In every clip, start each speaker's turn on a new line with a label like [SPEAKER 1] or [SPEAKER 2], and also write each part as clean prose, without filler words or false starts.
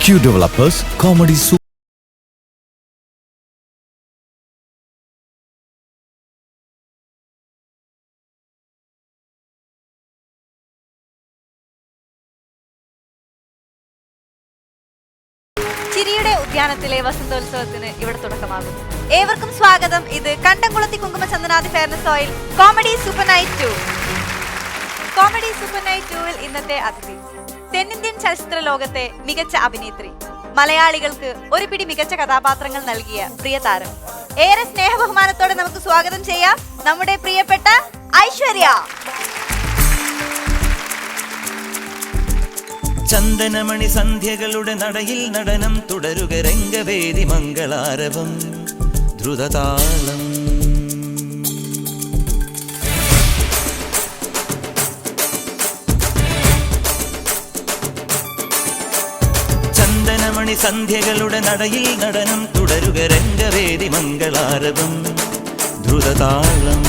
[SPEAKER 1] Q Developers Comedy Super.
[SPEAKER 2] ചിരിയുടെ ഉദ്യാനത്തിലെ വസന്തോത്സവത്തിന് ഇവിടെ തുടക്കമാകുന്നു. ഏവർക്കും സ്വാഗതം. ഇത് Kandamkulathy Kumkumachandanadi fairness oil comedy super night 2. Comedy super night 2-ൽ ഇന്നത്തെ അതിഥി തെന്നിന്ത്യൻ ചലച്ചിത്ര ലോകത്തെ മികച്ച അഭിനേത്രി, മലയാളികൾക്ക് ഒരു പിടി മികച്ച കഥാപാത്രങ്ങൾ നൽകിയ പ്രിയ താരം. ഏറെ സ്നേഹബഹുമാനത്തോടെ നമുക്ക് സ്വാഗതം ചെയ്യാം നമ്മുടെ പ്രിയപ്പെട്ട ഐശ്വര്യ.
[SPEAKER 3] ചന്ദനമണി സന്ധ്യകളുടെ നടയിൽ നടനം തുടരുക രംഗവേദി മംഗളാരവം ദ്രുതതാളം. ചന്ദനമണി സന്ധ്യകളുടെ നടയിൽ നടനം തുടരുക രംഗവേദി മംഗളാരവം ദ്രുതതാളം.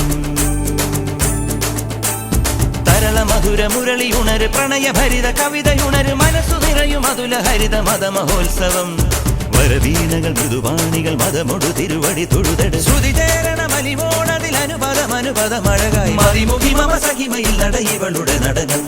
[SPEAKER 3] മധുര മുരളിയുണര് പ്രണയഭരിത കവിതയുണര് മനസ്സു നിറയും അതുല ഹരിത മതമഹോത്സവം. വരവീണകൾ മൃദുവാണികൾ മതമൊടു തിരുവടി തൊഴുതട് ശ്രുതിചേരണ മലിമോണതിൽ അനുപദമഴകായി മതിമുഖി മമ സഹിമയിൽ നടയിവളുടെ നടനം.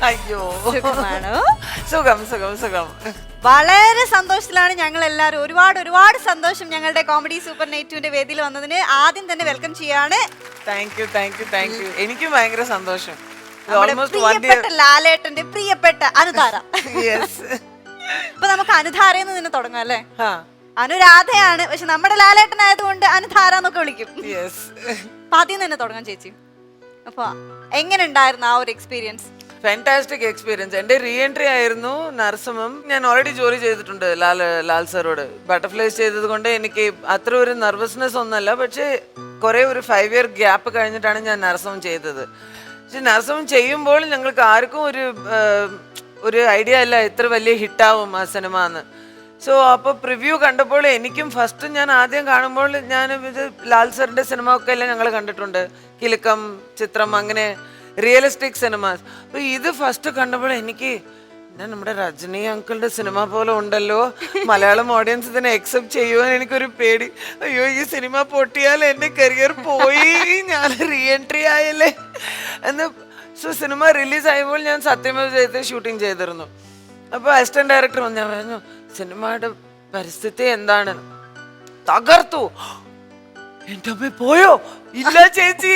[SPEAKER 2] അയ്യോ
[SPEAKER 4] സുഖം സുഖം സുഖം.
[SPEAKER 2] വളരെ സന്തോഷത്തിലാണ് ഞങ്ങൾ എല്ലാവരും. ഒരുപാട് സന്തോഷം ഞങ്ങളുടെ കോമഡി സൂപ്പർ നൈറ്റ് വേദിയിൽ വന്നതിന്. ആദ്യം തന്നെ വെൽക്കം ചെയ്യാണ്.
[SPEAKER 4] Thank you. എനിക്കും ഭയങ്കര സന്തോഷം.
[SPEAKER 2] ലാലേട്ടന്റെ പ്രിയപ്പെട്ട അനുധാര. അപ്പൊ നമുക്ക് അനുധാരന്ന് തന്നെ തുടങ്ങാം അല്ലേ? അനുരാധയാണ്, പക്ഷെ നമ്മുടെ ലാലേട്ടൻ ആയതുകൊണ്ട് അനുധാര എന്നൊക്കെ വിളിക്കും. ആദ്യം തന്നെ തുടങ്ങാം ചേച്ചി. അപ്പൊ എങ്ങനെ ഉണ്ടായിരുന്നു ആ ഒരു എക്സ്പീരിയൻസ്?
[SPEAKER 4] Fantastic experience. എന്റെ റീ എൻട്രി ആയിരുന്നു നരസിംഹം. ഞാൻ ഓൾറെഡി ജോലി ചെയ്തിട്ടുണ്ട് ലാൽ സാറോട്. ബട്ടർഫ്ലൈസ് ചെയ്തത് കൊണ്ട് എനിക്ക് അത്ര ഒരു നെർവസ്നെസ് ഒന്നല്ല. പക്ഷേ കുറെ ഒരു 5 year ഗ്യാപ്പ് കഴിഞ്ഞിട്ടാണ് ഞാൻ നരസിംഹം ചെയ്തത്. പക്ഷെ നരസിംഹം ചെയ്യുമ്പോൾ ഞങ്ങൾക്ക് ആർക്കും ഒരു ഐഡിയ ഇല്ല എത്ര വലിയ ഹിറ്റാവും ആ സിനിമ എന്ന്. സോ അപ്പോൾ പ്രിവ്യൂ കണ്ടപ്പോൾ എനിക്കും ഫസ്റ്റ് ഞാൻ ആദ്യം കാണുമ്പോൾ ഞാൻ ഇത് ലാൽ സാറിൻ്റെ സിനിമ ഒക്കെ എല്ലാം ഞങ്ങൾ കണ്ടിട്ടുണ്ട്. കിലുക്കം, ചിത്രം, അങ്ങനെ റിയലിസ്റ്റിക് സിനിമാസ്. അപ്പോൾ ഇത് ഫസ്റ്റ് കണ്ടപ്പോൾ എനിക്ക് നമ്മുടെ രജനി അങ്കിളുടെ സിനിമ പോലെ ഉണ്ടല്ലോ, മലയാളം ഓഡിയൻസ് ഇതിനെ അക്സെപ്റ്റ് ചെയ്യുവാൻ എനിക്കൊരു പേടി. അയ്യോ ഈ സിനിമ പൊട്ടിയാൽ എൻ്റെ കരിയർ പോയി, ഞാൻ റീ എൻട്രി ആയല്ലേ എന്ന്. സോ സിനിമ റിലീസ് ആയപ്പോൾ ഞാൻ സത്യമേവ ജയത്തെ ഷൂട്ടിങ് ചെയ്തിരുന്നു. അപ്പോൾ അസിസ്റ്റന്റ് ഡയറക്ടർ വന്ന് ഞാൻ പറഞ്ഞു സിനിമയുടെ പരിസ്ഥിതി എന്താണ്? തകർത്തു. എന്റെ അമ്മ പോയോ? ഇല്ല ചേച്ചി,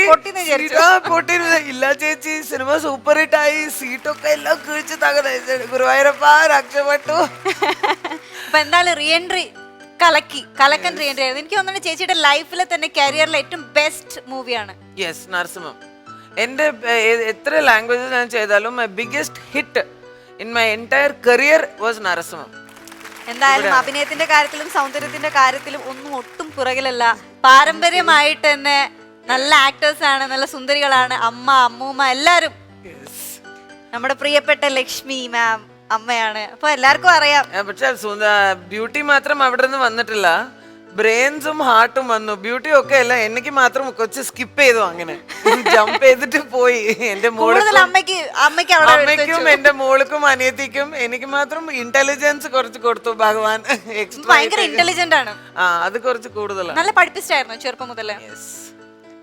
[SPEAKER 4] ഇല്ല ചേച്ചി, സിനിമ സൂപ്പർ ഹിറ്റ് ആയി, സീറ്റൊക്കെ എല്ലാം കിഴിച്ച് തകർത്ത് ഗുരുവായൂരപ്പ രക്ഷപ്പെട്ടു.
[SPEAKER 2] അപ്പൊ എന്തായാലും റീ എൻട്രി കലക്കൻ റീ എൻട്രി ആയിരുന്നു. എനിക്ക് തോന്നുന്നു ചേച്ചിയുടെ ലൈഫിലെ തന്നെ കരിയറിലെ ഏറ്റവും ബെസ്റ്റ് മൂവിയാണ്.
[SPEAKER 4] യെസ്, നരസിംഹം. എന്റെ എത്ര ലാംഗ്വേജസ് ഞാൻ ചെയ്താലും my biggest hit in my entire career was Narasimham.
[SPEAKER 2] എന്തായാലും അഭിനയത്തിന്റെ കാര്യത്തിലും സൗന്ദര്യത്തിന്റെ കാര്യത്തിലും ഒന്നും ഒട്ടും പുറകിലല്ല. പാരമ്പര്യമായിട്ട് തന്നെ നല്ല ആക്ടേഴ്സ് ആണ്, നല്ല സുന്ദരികളാണ്. അമ്മൂമ്മ എല്ലാരും. നമ്മുടെ പ്രിയപ്പെട്ട ലക്ഷ്മി മാം അമ്മയാണ്. അപ്പൊ എല്ലാവർക്കും അറിയാം.
[SPEAKER 4] പക്ഷെ ബ്യൂട്ടി മാത്രം അവിടെ നിന്ന് വന്നിട്ടില്ല, ബ്രെയിൻസും ഹാർട്ടും വന്നു. ബ്യൂട്ടി ഒക്കെ അല്ല, എനിക്ക് മാത്രം കൊച്ചു സ്കിപ്പ് ചെയ്തു, അങ്ങനെ ജമ്പ് ചെയ്തിട്ട് പോയി. എന്റെ അമ്മയ്ക്കും എന്റെ മോൾക്കും അനിയത്തിക്കും. എനിക്ക് മാത്രം ഇന്റലിജൻസ് കുറച്ച് കൊടുത്തു ഭഗവാൻ.
[SPEAKER 2] ഭയങ്കര ഇന്റലിജന്റ് ആണ്.
[SPEAKER 4] അത് കുറച്ച് കൂടുതലാണ്.
[SPEAKER 2] നല്ല പഠിപ്പിച്ചായിരുന്നു ചെറുപ്പം മുതലേ.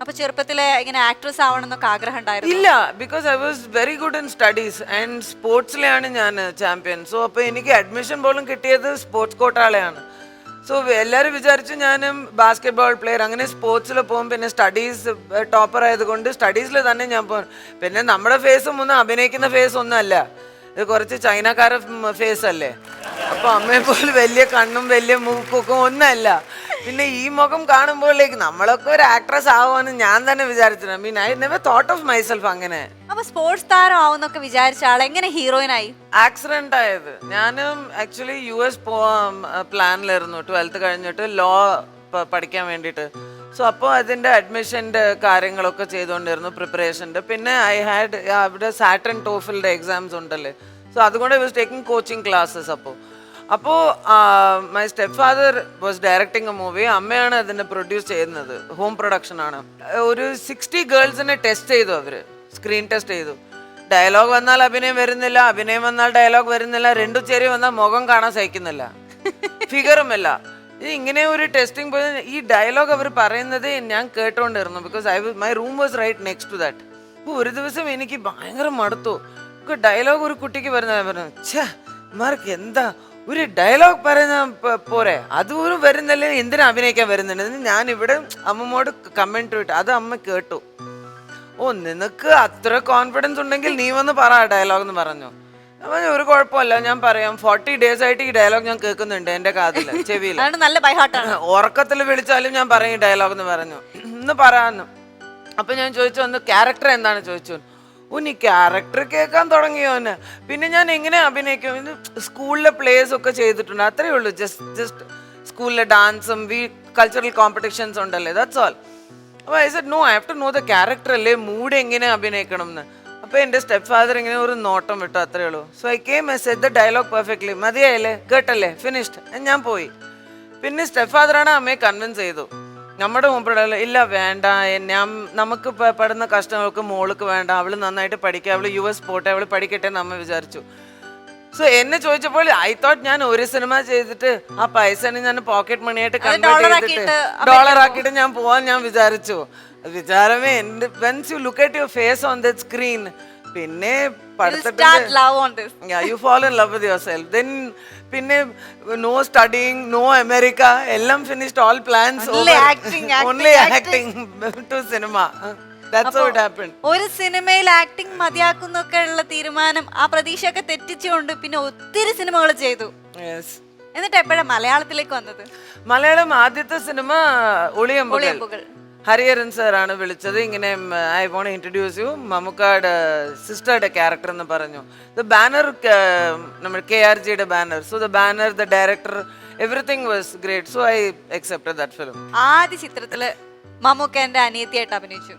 [SPEAKER 2] അപ്പൊ ചെറുപ്പത്തിലെ ഇങ്ങനെ ആക്ട്രസ് ആവണം എന്നൊക്കെ ആഗ്രഹം ഉണ്ടായിരുന്നു?
[SPEAKER 4] ഇല്ല, because I was very good in studies and സ്പോർട്സിലെയാണ് ഞാൻ ചാമ്പ്യൻ. സോ അപ്പൊ എനിക്ക് അഡ്മിഷൻ പോലും കിട്ടിയത് സ്പോർട്സ് കോട്ടാളെയാണ്. സോ എല്ലാവരും വിചാരിച്ചു ഞാനും ബാസ്കറ്റ്ബോൾ പ്ലെയർ, അങ്ങനെ സ്പോർട്സിൽ പോകും. പിന്നെ സ്റ്റഡീസ് ടോപ്പർ ആയതുകൊണ്ട് സ്റ്റഡീസിൽ തന്നെ ഞാൻ പോകും. പിന്നെ നമ്മുടെ ഫേസും ഒന്നും അഭിനയിക്കുന്ന ഫേസ് ഒന്നും അല്ല, ഇത് കുറച്ച് ചൈനക്കാര ഫേസ് അല്ലേ. അപ്പൊ അമ്മയെ പോലെ വലിയ കണ്ണും വലിയ മൂക്കൊക്കെ ഒന്നല്ല. പിന്നെ ഈ മുഖം കാണുമ്പോഴേക്ക് നമ്മളൊക്കെ ഒരു ആക്ട്രസ് ആവുമെന്ന് ഞാൻ തന്നെ വിചാരിച്ചു. I mean I never thought of myself അങ്ങനെ.
[SPEAKER 2] അപ്പൊ സ്പോർട്സ് താരം ആവുന്നൊക്കെ വിചാരിച്ച ആൾ എങ്ങനെ ഹീറോയിനായി?
[SPEAKER 4] ആക്സിഡന്റ് ആയത്. ഞാനും ആക്ച്വലി US പോവാൻ പ്ലാനിലായിരുന്നു 12th കഴിഞ്ഞിട്ട് ലോ പഠിക്കാൻ വേണ്ടിയിട്ട്. സോ അപ്പോൾ അതിൻ്റെ അഡ്മിഷൻ്റെ കാര്യങ്ങളൊക്കെ ചെയ്തുകൊണ്ടിരുന്നു, പ്രിപ്പറേഷൻ്റെ. പിന്നെ ഐ ഹാഡ് അവിടെ സാറ്റൻ ടോഫിലിൻ്റെ എക്സാംസ് ഉണ്ടല്ലേ, സോ അതുകൊണ്ട് I was taking coaching classes. അപ്പോൾ my step father was directing a movie. അമ്മയാണ് അതിനെ പ്രൊഡ്യൂസ് ചെയ്യുന്നത്, ഹോം പ്രൊഡക്ഷനാണ്. ഒരു 60 ഗേൾസിനെ ടെസ്റ്റ് ചെയ്തു, അവർ സ്ക്രീൻ ടെസ്റ്റ് ചെയ്തു. ഡയലോഗ് വന്നാൽ അഭിനയം വരുന്നില്ല, അഭിനയം വന്നാൽ ഡയലോഗ് വരുന്നില്ല, രണ്ടു ചേരി വന്നാൽ മുഖം കാണാൻ സഹിക്കുന്നില്ല, ഫിഗറുമല്ല. ഇങ്ങനെ ഒരു ടെസ്റ്റിംഗ് പോയി ഈ ഡയലോഗ് അവർ പറയുന്നത് ഞാൻ കേട്ടോണ്ടിരുന്നു. Because my room was right next to that. അപ്പോൾ ഒരു ദിവസം എനിക്ക് ഭയങ്കര മടുത്തു. ഡയലോഗ് ഒരു കുട്ടിക്ക് പറഞ്ഞു, ഛേ മാർക്ക് എന്താ ഒരു ഡയലോഗ് പറയുന്ന പോരെ, അതുപോലും വരുന്നില്ല, എന്തിനാ അഭിനയിക്കാൻ വരുന്നുണ്ട്. ഞാൻ ഇവിടെ അമ്മമ്മോട് കമന്റ് വിട്ടു, അത് അമ്മ കേട്ടു. ഓ നിനക്ക് അത്ര കോൺഫിഡൻസ് ഉണ്ടെങ്കിൽ നീ വന്ന് പറ ഡയലോഗ് എന്ന് പറഞ്ഞു. ഒരു കുഴപ്പമില്ല, ഞാൻ പറയാം. 40 days ആയിട്ട് ഈ ഡയലോഗ് ഞാൻ കേൾക്കുന്നുണ്ട് എന്റെ കാതില്, ചെവിയിൽ. ഉറക്കത്തിൽ വിളിച്ചാലും ഞാൻ പറയും ഡയലോഗ് എന്ന് പറഞ്ഞു. ഇന്ന് പറയാന്ന്. അപ്പൊ ഞാൻ ചോദിച്ചു, ഒന്ന് ക്യാരക്ടർ എന്താണ് ചോദിച്ചു. ഓ നീ ക്യാരക്ടർ കേൾക്കാൻ തുടങ്ങിയോന്ന്. പിന്നെ ഞാൻ എങ്ങനെ അഭിനയിക്കും, സ്കൂളിലെ പ്ലേസ് ഒക്കെ ചെയ്തിട്ടുണ്ട്, അത്രയേ ഉള്ളൂ. ജസ്റ്റ് സ്കൂളിലെ ഡാൻസും കൾച്ചറൽ കോമ്പറ്റീഷൻസ് ഉണ്ടല്ലേ, ദാറ്റ്സ് ഓൾ. അപ്പൊ I said no, I have to know the character അല്ലേ, മൂഡ് എങ്ങനെ അഭിനയിക്കണം എന്ന്. അപ്പൊ എന്റെ സ്റ്റെപ്പ് ഫാദർ ഇങ്ങനെ ഒരു നോട്ടം വിട്ടു, അത്രേ ഉള്ളൂ. So I came, I said the dialogue perfectly. മതിയായില്ലേ, കേട്ടല്ലേ, ഫിനിഷ്ഡ്. ഞാൻ പോയി. പിന്നെ സ്റ്റെപ്പ് ഫാദറാണ് അമ്മയെ കൺവിൻസ് ചെയ്തു. നമ്മുടെ മുമ്പിടല്ല, ഇല്ല വേണ്ട, നമുക്ക് പെടുന്ന കഷ്ടങ്ങൾക്ക് മോൾക്ക് വേണ്ട, അവള് നന്നായിട്ട് പഠിക്കുക, അവള് US പോട്ടെ, അവള് പഠിക്കട്ടെ എന്ന് അമ്മ വിചാരിച്ചു. സോ എന്നെ ചോദിച്ചപ്പോൾ ഐ തോട്ട് ഞാൻ ഒരു സിനിമ ചെയ്തിട്ട് ആ പൈസനെ ഞാൻ പോക്കറ്റ് മണിയായിട്ട് കൺവേർട്ട് ചെയ്തിട്ട് ഡോളർ ആക്കിയിട്ട് ഞാൻ പോവാൻ ഞാൻ വിചാരിച്ചു. വിചാരമേ എന്റെ once you look at your face on the screen, പിന്നെ you fall in love with yourself. Then പിന്നെ നോ സ്റ്റഡിങ്, നോ അമേരിക്ക, എല്ലാം finished, all plans, only acting to cinema.
[SPEAKER 2] ഒരു സിനിമയിൽ ആക്ടിങ് മതിയാക്കുന്നൊക്കെ ഉള്ള തീരുമാനം, ആ പ്രതീക്ഷയൊക്കെ തെറ്റിച്ചുകൊണ്ട് പിന്നെ ഒത്തിരി സിനിമകൾ ചെയ്തു. എന്നിട്ട് എപ്പോഴാണ് മലയാളത്തിലേക്ക് വന്നത്?
[SPEAKER 4] മലയാളം ആദ്യത്തെ സിനിമ ഒളിയമ്പുകൾ. ഹരിഹരൻ സാറാണ് വിളിച്ചത്. ഇങ്ങനെ ഐ വോണ്ട് ഇൻട്രൊഡ്യൂസ് യു, മമ്മൂക്കാട് സിസ്റ്ററുടെ ക്യാരക്ടർ എന്ന് പറഞ്ഞു. ദ ബാനർ നമ്മുടെ KRGയുടെ banner. So the banner, the director, everything was great. So I accepted that film.
[SPEAKER 2] ആദ്യ ചിത്രത്തില് മമ്മൂക്കന്റെ അനിയത്തിയായിട്ട് അഭിനയിച്ചു.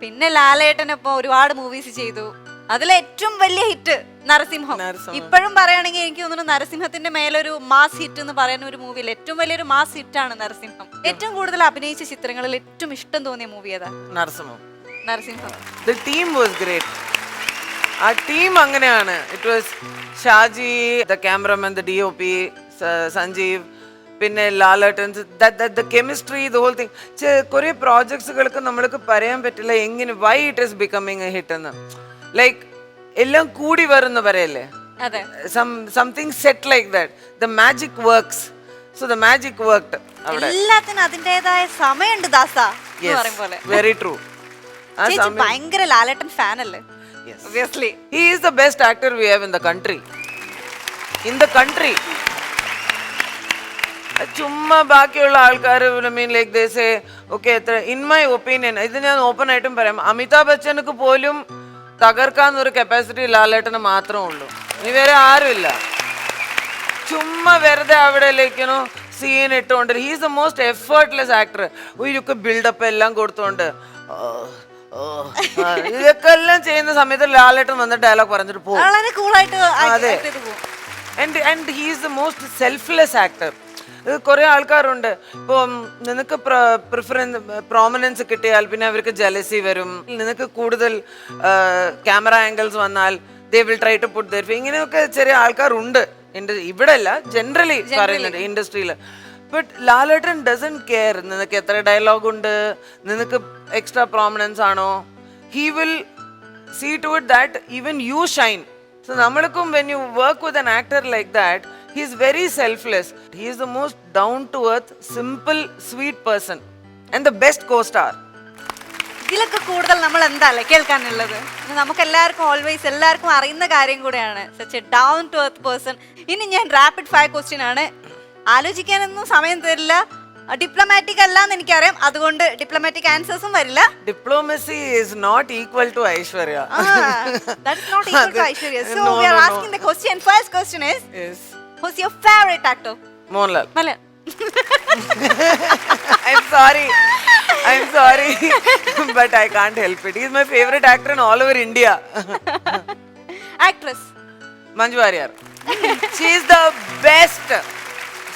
[SPEAKER 2] പിന്നെ ലാലേട്ടനൊപ്പം ഒരുപാട് മൂവീസ് ചെയ്തു. അതിലെ ഏറ്റവും വലിയ ഹിറ്റ് നരസിംഹം. ഇപ്പോഴും പറയുകയാണെങ്കിൽ എനിക്ക് തോന്നുന്നു നരസിംഹത്തിന്റെ മേലൊരു മാസ് ഹിറ്റ് എന്ന് പറയുന്ന ഒരു മൂവിയിൽ ഏറ്റവും വലിയൊരു മാസ് ഹിറ്റ് ആണ് നരസിംഹം. ഏറ്റവും കൂടുതൽ അഭിനയിച്ച ചിത്രങ്ങളിൽ ഏറ്റവും ഇഷ്ടം തോന്നിയ മൂവി ഏതാ? Narasimham.
[SPEAKER 4] The team was great. ആ ടീം അങ്ങനെയാണ്. It was Shaji, the cameraman, the DOP Sanjeev, പിന്നെ Lalettan, the chemistry, the whole thing. കുറെ പ്രോജക്ട്സുകൾക്ക് നമ്മൾക്ക് പറയാൻ പറ്റില്ല എങ്ങനെ why it is becoming a hit എന്ന്. ലൈക്ക് എല്ലാം കൂടി വരുന്ന പറയല്ലേ, something set like that. The magic works. So the magic worked.
[SPEAKER 2] എല്ലാത്തിനും അതിന്റേതായ സമയമുണ്ട് ദാസ.
[SPEAKER 4] Very true.
[SPEAKER 2] ഭയങ്കര ലാലേട്ടൻ ഫാൻ അല്ലേ?
[SPEAKER 4] Obviously. He is the best actor we have in the country. ചുമ്മാ ബാക്കിയുള്ള ആൾക്കാർ mean like they say okay എത്ര. ഇൻ മൈ ഒപ്പീനിയൻ, ഇത് ഞാൻ ഓപ്പൺ ആയിട്ടും പറയാം, അമിതാഭ് ബച്ചനക്ക് പോലും തകർക്കാന്നൊരു കപ്പാസിറ്റി ലാലേട്ടന് മാത്രമേ ഉള്ളൂ. ഇനി വേറെ ആരുമില്ല. ചുമ്മാ വെറുതെ അവിടെ ലേക്കണോ സീൻ ഇട്ടുകൊണ്ട്. He is the most effortless actor. ഒരിക്കൽ ബിൽഡപ്പ് എല്ലാം കൊടുത്തോണ്ട് ഇതൊക്കെ എല്ലാം ചെയ്യുന്ന സമയത്ത് ലാലേട്ടൻ വന്ന് ഡയലോഗ് പറഞ്ഞിട്ട് പോകും. അതെ. And he is the most selfless actor. കുറെ ആൾക്കാരുണ്ട്, ഇപ്പോൾ നിനക്ക് പ്രോമിനൻസ് കിട്ടിയാൽ പിന്നെ അവർക്ക് ജലസി വരും. നിനക്ക് കൂടുതൽ ക്യാമറ ആംഗിൾസ് വന്നാൽ they will try to put there. ഇങ്ങനെയൊക്കെ ചെറിയ ആൾക്കാരുണ്ട്. ഇവിടെ അല്ല, ജനറലി പറയുന്നുണ്ട് ഇൻഡസ്ട്രിയിൽ. ബട്ട് ലാലേട്ടൻ ഡസൻറ്റ് കെയർ നിനക്ക് എത്ര ഡയലോഗ് ഉണ്ട്, നിനക്ക് എക്സ്ട്രാ പ്രോമിനൻസ് ആണോ. He will see to it that even you shine. So നമ്മൾക്കും when you work with an actor like that, he is very selfless. He is the most down to earth, simple, sweet person and the best co-star.
[SPEAKER 2] ഇതിലൊക്കെ കൂടുതൽ നമ്മൾ എന്താല്ലേ കേൾക്കാനുള്ളത്? നമുക്ക് എല്ലാവർക്കും always എല്ലാവർക്കും അറിയുന്ന കാര്യം കൂടെയാണ്. Such a down to earth person. ഇനി ഞാൻ റാപ്പിഡ് ഫയർ ക്വസ്റ്റ്യൻ ആണ്. ആലോചിക്കാനൊന്നും സമയം തരില്ല, ഡിപ്ലോമാറ്റിക് അല്ലാന്ന് എനിക്കറിയാം, അതുകൊണ്ട് ഡിപ്ലോമാറ്റിക് ആൻസേഴ്സും വരില്ല.
[SPEAKER 4] Diplomacy is not equal to Aishwarya.
[SPEAKER 2] That's not equal to Aishwarya. So
[SPEAKER 4] No,
[SPEAKER 2] we are
[SPEAKER 4] no, no.
[SPEAKER 2] asking the question. First question is,
[SPEAKER 4] Yes.
[SPEAKER 2] who's your favorite actor?
[SPEAKER 4] Mohanlal.
[SPEAKER 2] Mala.
[SPEAKER 4] I'm sorry. But I can't help it. He's my favorite actor in all over India.
[SPEAKER 2] Actress.
[SPEAKER 4] Manju Warrier. She is the best.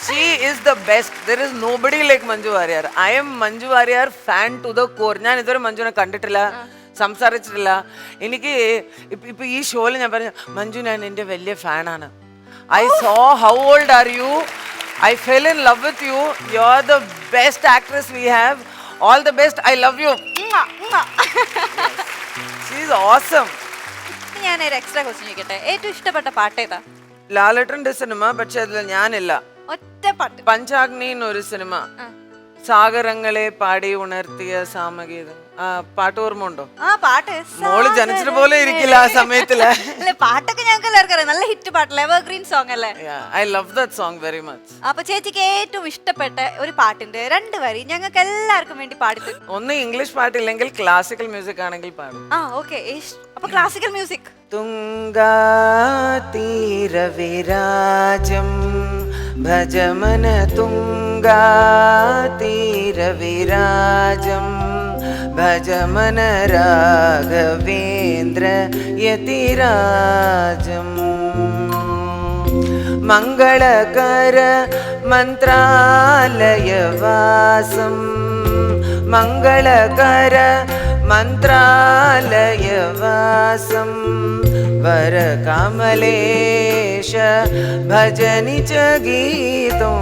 [SPEAKER 4] She is the best. There is nobody like Manju Warrier. I am Manju Warrier fan to the core. ഞാൻ ഇതുവരെ മഞ്ജുവിനെ കണ്ടിട്ടില്ല, സംസാരിച്ചിട്ടില്ല. എനിക്ക് ഇപ്പൊ ഈ ഷോയിൽ ഞാൻ പറഞ്ഞു, മഞ്ജു ഞാൻ എൻ്റെ വലിയ ഫാനാണ്. I saw how old are you? I fell in love with you. You're the best actress we have. All the best. I love you. She is awesome.
[SPEAKER 2] ഞാൻ ഒരു എക്സ്ട്രാ ക്വസ്റ്റ്യൻ ചോദിക്കട്ടെ, ഏറ്റവും ഇഷ്ടപ്പെട്ട പാട്ട് ഏതാ?
[SPEAKER 4] ലാലേട്ടന്റെ സിനിമ, പക്ഷെ അതിൽ ഞാനില്ല.
[SPEAKER 2] ഒറ്റ പാട്ട്.
[SPEAKER 4] പഞ്ചാഗ്നി എന്നൊരു സിനിമ, സാഗരങ്ങളെ പാടി ഉണർത്തിയ സാമഗീതം. ആ പാട്ട് ഓർമ്മ ഉണ്ടോ?
[SPEAKER 2] ആ പാട്ട്
[SPEAKER 4] മോള് ജനിച്ചിട്ട് പോലെ ഇരിക്കില്ല ആ സമയത്തില്.
[SPEAKER 2] അല്ലെ, പാട്ടൊക്കെ ഞങ്ങൾക്ക് എല്ലാവർക്കും അറിയാം, നല്ല ഹിറ്റ് പാട്ടല്ലേ, എവർഗ്രീൻ സോങ് അല്ലേ?
[SPEAKER 4] I love that song very much.
[SPEAKER 2] അപ്പൊ ചേച്ചിക്ക് ഏറ്റവും ഇഷ്ടപ്പെട്ട ഒരു പാട്ടിന്റെ 2 വരി ഞങ്ങൾക്ക് എല്ലാവർക്കും വേണ്ടി പാടി.
[SPEAKER 4] ഒന്ന് ഇംഗ്ലീഷ് പാട്ടില്ലെങ്കിൽ ക്ലാസിക്കൽ മ്യൂസിക് ആണെങ്കിൽ പാടും.
[SPEAKER 2] ആ ഓക്കെ, അപ്പൊ ക്ലാസിക്കൽ മ്യൂസിക്.
[SPEAKER 4] തുംഗാ തീരവിരാജം ഭജമന തുംഗാ തീരവിരാജം ഭജമന രാഘവേന്ദ്ര യതിരാജം മംഗളകര മന്ത്രാലയവാസം മംഗളകര മന്ത്രാലയവാസം വരകമലേശ ഭജനി ച ഗീതോ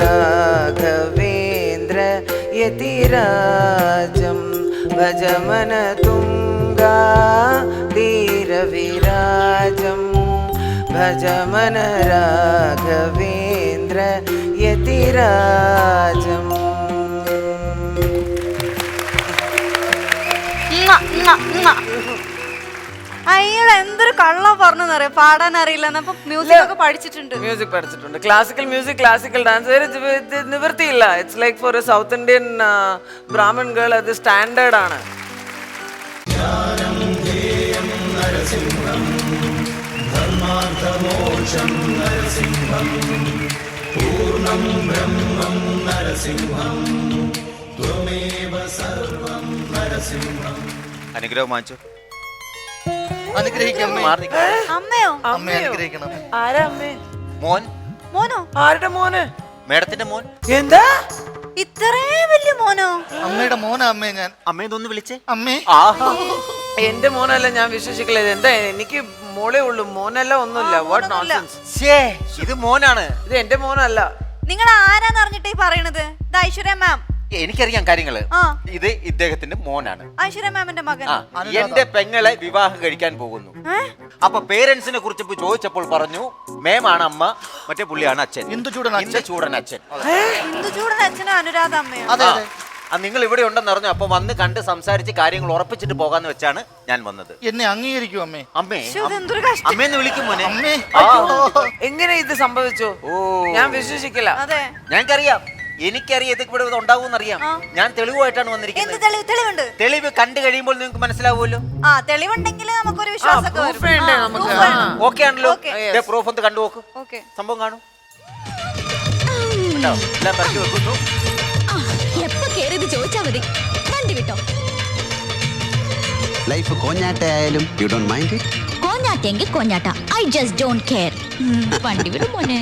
[SPEAKER 4] രാഘവേന്ദ്ര യതിരാജം ഭജമന തുംഗാ തീരവിരാജം ഭജമന രാഘവേന്ദ്ര യതിരാജം.
[SPEAKER 2] അയ്യോ, എന്തൊരു കള്ളം പറഞ്ഞറിയാം, പാടാൻ അറിയില്ല. അപ്പൊ മ്യൂസിക് ഒക്കെ പഠിച്ചിട്ടുണ്ട്.
[SPEAKER 4] മ്യൂസിക് പഠിച്ചിട്ടുണ്ട്, ക്ലാസിക്കൽ മ്യൂസിക്, ക്ലാസിക്കൽ ഡാൻസ്. നിവൃത്തിയില്ല. It's like for a south Indian brahmin girl അത് സ്റ്റാൻഡേർഡ് ആണ്.
[SPEAKER 5] അനുഗ്രഹം വാങ്ങിച്ചു.
[SPEAKER 2] അമ്മയോ?
[SPEAKER 4] ആരാ അമ്മേ?
[SPEAKER 5] മോൻ.
[SPEAKER 2] മോനോ?
[SPEAKER 4] ആരുടെ മോന്?
[SPEAKER 5] മേഡത്തിന്റെ മോൻ.
[SPEAKER 4] എന്താ
[SPEAKER 2] ഇത്രയും വലിയ മോനോ?
[SPEAKER 6] അമ്മയുടെ മോനാ അമ്മേ. ഞാൻ
[SPEAKER 5] അമ്മയെന്നൊന്ന് വിളിച്ചേ.
[SPEAKER 6] അമ്മേ.
[SPEAKER 4] എന്റെ മോനല്ല, ഞാൻ വിശ്വസിക്കില്ല. എന്താ, എനിക്ക് മോളേ ഉള്ളൂ, മോനല്ല, ഒന്നുമില്ല. What nonsense.
[SPEAKER 5] ഇത് മോനാണ്.
[SPEAKER 4] ഇത് എന്റെ മോനല്ല.
[SPEAKER 2] നിങ്ങൾ ആരാന്ന് അറിഞ്ഞിട്ടേ പറയണത്? ഇത് ഐശ്വര്യ മാം.
[SPEAKER 5] എനിക്കറിയാം കാര്യങ്ങള്.
[SPEAKER 2] ആ.
[SPEAKER 5] ഇത് ഇദ്ദേഹത്തിന്റെ മോനാണ്.
[SPEAKER 2] ഐശ്വര്യ മാമിന്റെ മകൻ.
[SPEAKER 5] എന്റെ പെങ്ങളെ വിവാഹം കഴിക്കാൻ പോകുന്നു. അപ്പൊ പേരൻസിനെ കുറിച്ച് ചോദിച്ചപ്പോൾ പറഞ്ഞു മേമാണ് അമ്മ, മറ്റേ പുള്ളിയാണ് അച്ഛൻ.
[SPEAKER 6] ഇന്ദുചൂടൻ അച്ഛൻ.
[SPEAKER 2] ഇന്ദുചൂടൻ അച്ഛനും അനുരാധ അമ്മയോ?
[SPEAKER 6] അതെ അതെ.
[SPEAKER 5] നിങ്ങൾ ഇവിടെ ഉണ്ടെന്ന് പറഞ്ഞു. അപ്പൊ വന്ന് കണ്ട് സംസാരിച്ച് കാര്യങ്ങൾ ഉറപ്പിച്ചിട്ട് പോകാന്ന് വെച്ചാണ് ഞാൻ വന്നത്.
[SPEAKER 6] എന്നെ അംഗീകരിക്കും അമ്മേ.
[SPEAKER 5] അമ്മേ,
[SPEAKER 2] ഇതെന്തൊരു കഷ്ടം.
[SPEAKER 5] അമ്മേന്ന് വിളിക്കും മോനെ.
[SPEAKER 6] അമ്മേ.
[SPEAKER 4] എങ്ങനെ ഇത് സംഭവിച്ചു? ഞാൻ വിശ്വസിക്കില്ല.
[SPEAKER 2] അതെ,
[SPEAKER 5] ഞങ്ങൾക്കറിയാം. എനിക്കറിയാം ഇത് ഇവിടെ ഉണ്ടാവുമെന്നറിയാം. ഞാൻ തെളിവുമായിട്ടാണ് വന്നിരിക്കുന്നത്.
[SPEAKER 2] തെളിവുണ്ട്.
[SPEAKER 5] തെളിവ് കണ്ടു കഴിയുമ്പോൾ നിങ്ങൾക്ക് മനസ്സിലാവുമല്ലോ.
[SPEAKER 2] ആ, തെളിവുണ്ടെങ്കിൽ നമുക്കൊരു വിശ്വാസമൊക്കെ വരും.
[SPEAKER 5] ഓക്കെ ആണല്ലോ. പ്രൂഫ് ഒന്ന് കണ്ടു നോക്ക്.
[SPEAKER 2] ഓക്കെ,
[SPEAKER 5] സംഭവം കാണും. എല്ലാം പരത്തി വെക്കുന്നു.
[SPEAKER 7] എപ്പോ കേറിയത് ചോദിച്ചാ മതി. വണ്ടി വിട്ടോ.
[SPEAKER 8] ലൈഫ് കോഞ്ഞാട്ടയായാലും യു ഡോണ്ട് മൈൻഡ് ഇറ്റ്.
[SPEAKER 7] കോഞ്ഞാട്ടെങ്കിൽ കോഞ്ഞാട്ട. I just don't care. വണ്ടി വിടും മോനെ.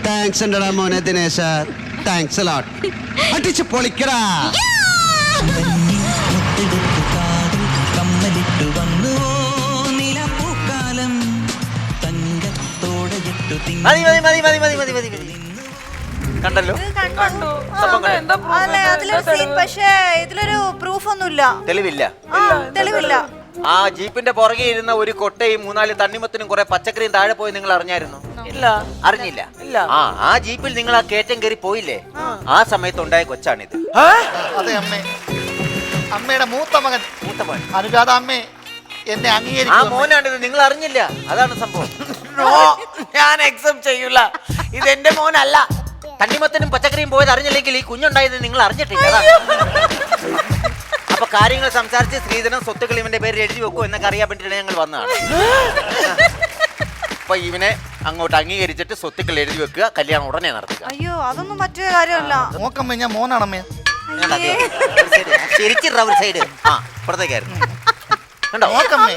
[SPEAKER 8] താങ്ക്സ് ഉണ്ടടാ മോനെ ദിനേശ. Thanks a lot. അടിച്ച് പൊളിക്കടാ.
[SPEAKER 5] കണ്ടല്ലോ.
[SPEAKER 2] അല്ലെ, അതിലൊരു സീൻ. പക്ഷേ ഇതിലൊരു പ്രൂഫ് ഒന്നുമില്ല,
[SPEAKER 5] തെളിവില്ല.
[SPEAKER 2] തെളിവില്ല.
[SPEAKER 5] ആ ജീപ്പിന്റെ പുറകെ ഇരുന്ന ഒരു കൊട്ടയും 3-4 തണ്ണിമത്തിനും കുറെ പച്ചക്കറിയും താഴെ പോയി നിങ്ങൾ അറിഞ്ഞായിരുന്നു?
[SPEAKER 4] ഇല്ല.
[SPEAKER 5] അറിഞ്ഞില്ല. ആ ജീപ്പിൽ നിങ്ങൾ ആ കയറ്റം കയറി പോയില്ലേ? ആ സമയത്ത് ഉണ്ടായ കൊച്ചാണിത്.
[SPEAKER 6] അതെ അമ്മേ. അമ്മയുടെ മൂത്ത മകൻ
[SPEAKER 5] മൂത്ത മോൻ.
[SPEAKER 6] അനുരാധ അമ്മേ എന്നെ
[SPEAKER 5] ആ
[SPEAKER 6] അംഗീകരിക്കും
[SPEAKER 5] മോനാണിത്, നിങ്ങൾ അറിഞ്ഞില്ല, അതാണ് സംഭവം.
[SPEAKER 4] നോ, ഞാൻ അക്സെപ്റ്റ് ചെയ്യൂല. ഇത് എന്റെ മോനല്ല.
[SPEAKER 5] തണ്ണിമത്തനും പച്ചക്കറിയും പോയത് അറിഞ്ഞില്ലെങ്കിൽ ഈ കുഞ്ഞുണ്ടായത് നിങ്ങൾ അറിഞ്ഞിട്ടില്ല, അതാണ്. അപ്പൊ കാര്യങ്ങൾ സംസാരിച്ച് ശ്രീധരൻ സ്വത്തുക്കൾ ഇവന്റെ പേര് എഴുതി വെക്കും എന്നൊക്കെ അറിയാൻ വേണ്ടിയിട്ടാണ് ഞങ്ങൾ വന്നതാണ്. അപ്പൊ ഇവനെ അങ്ങോട്ട് അംഗീകരിച്ചിട്ട് സ്വത്തുക്കൾ എഴുതി വെക്കുക, കല്യാണം ഉടനെ നടത്തുക.
[SPEAKER 2] അയ്യോ അതൊന്നും മറ്റൊരു കാര്യമല്ല.
[SPEAKER 6] നോക്കമ്മേ ഞാൻ മോനാണമ്മേ.
[SPEAKER 5] ശരിച്ചിട്ട ഒരു സൈഡ് ആ ഇപ്പുറത്തേക്കായിരുന്നു കണ്ടോ?
[SPEAKER 6] നോക്കമ്മേ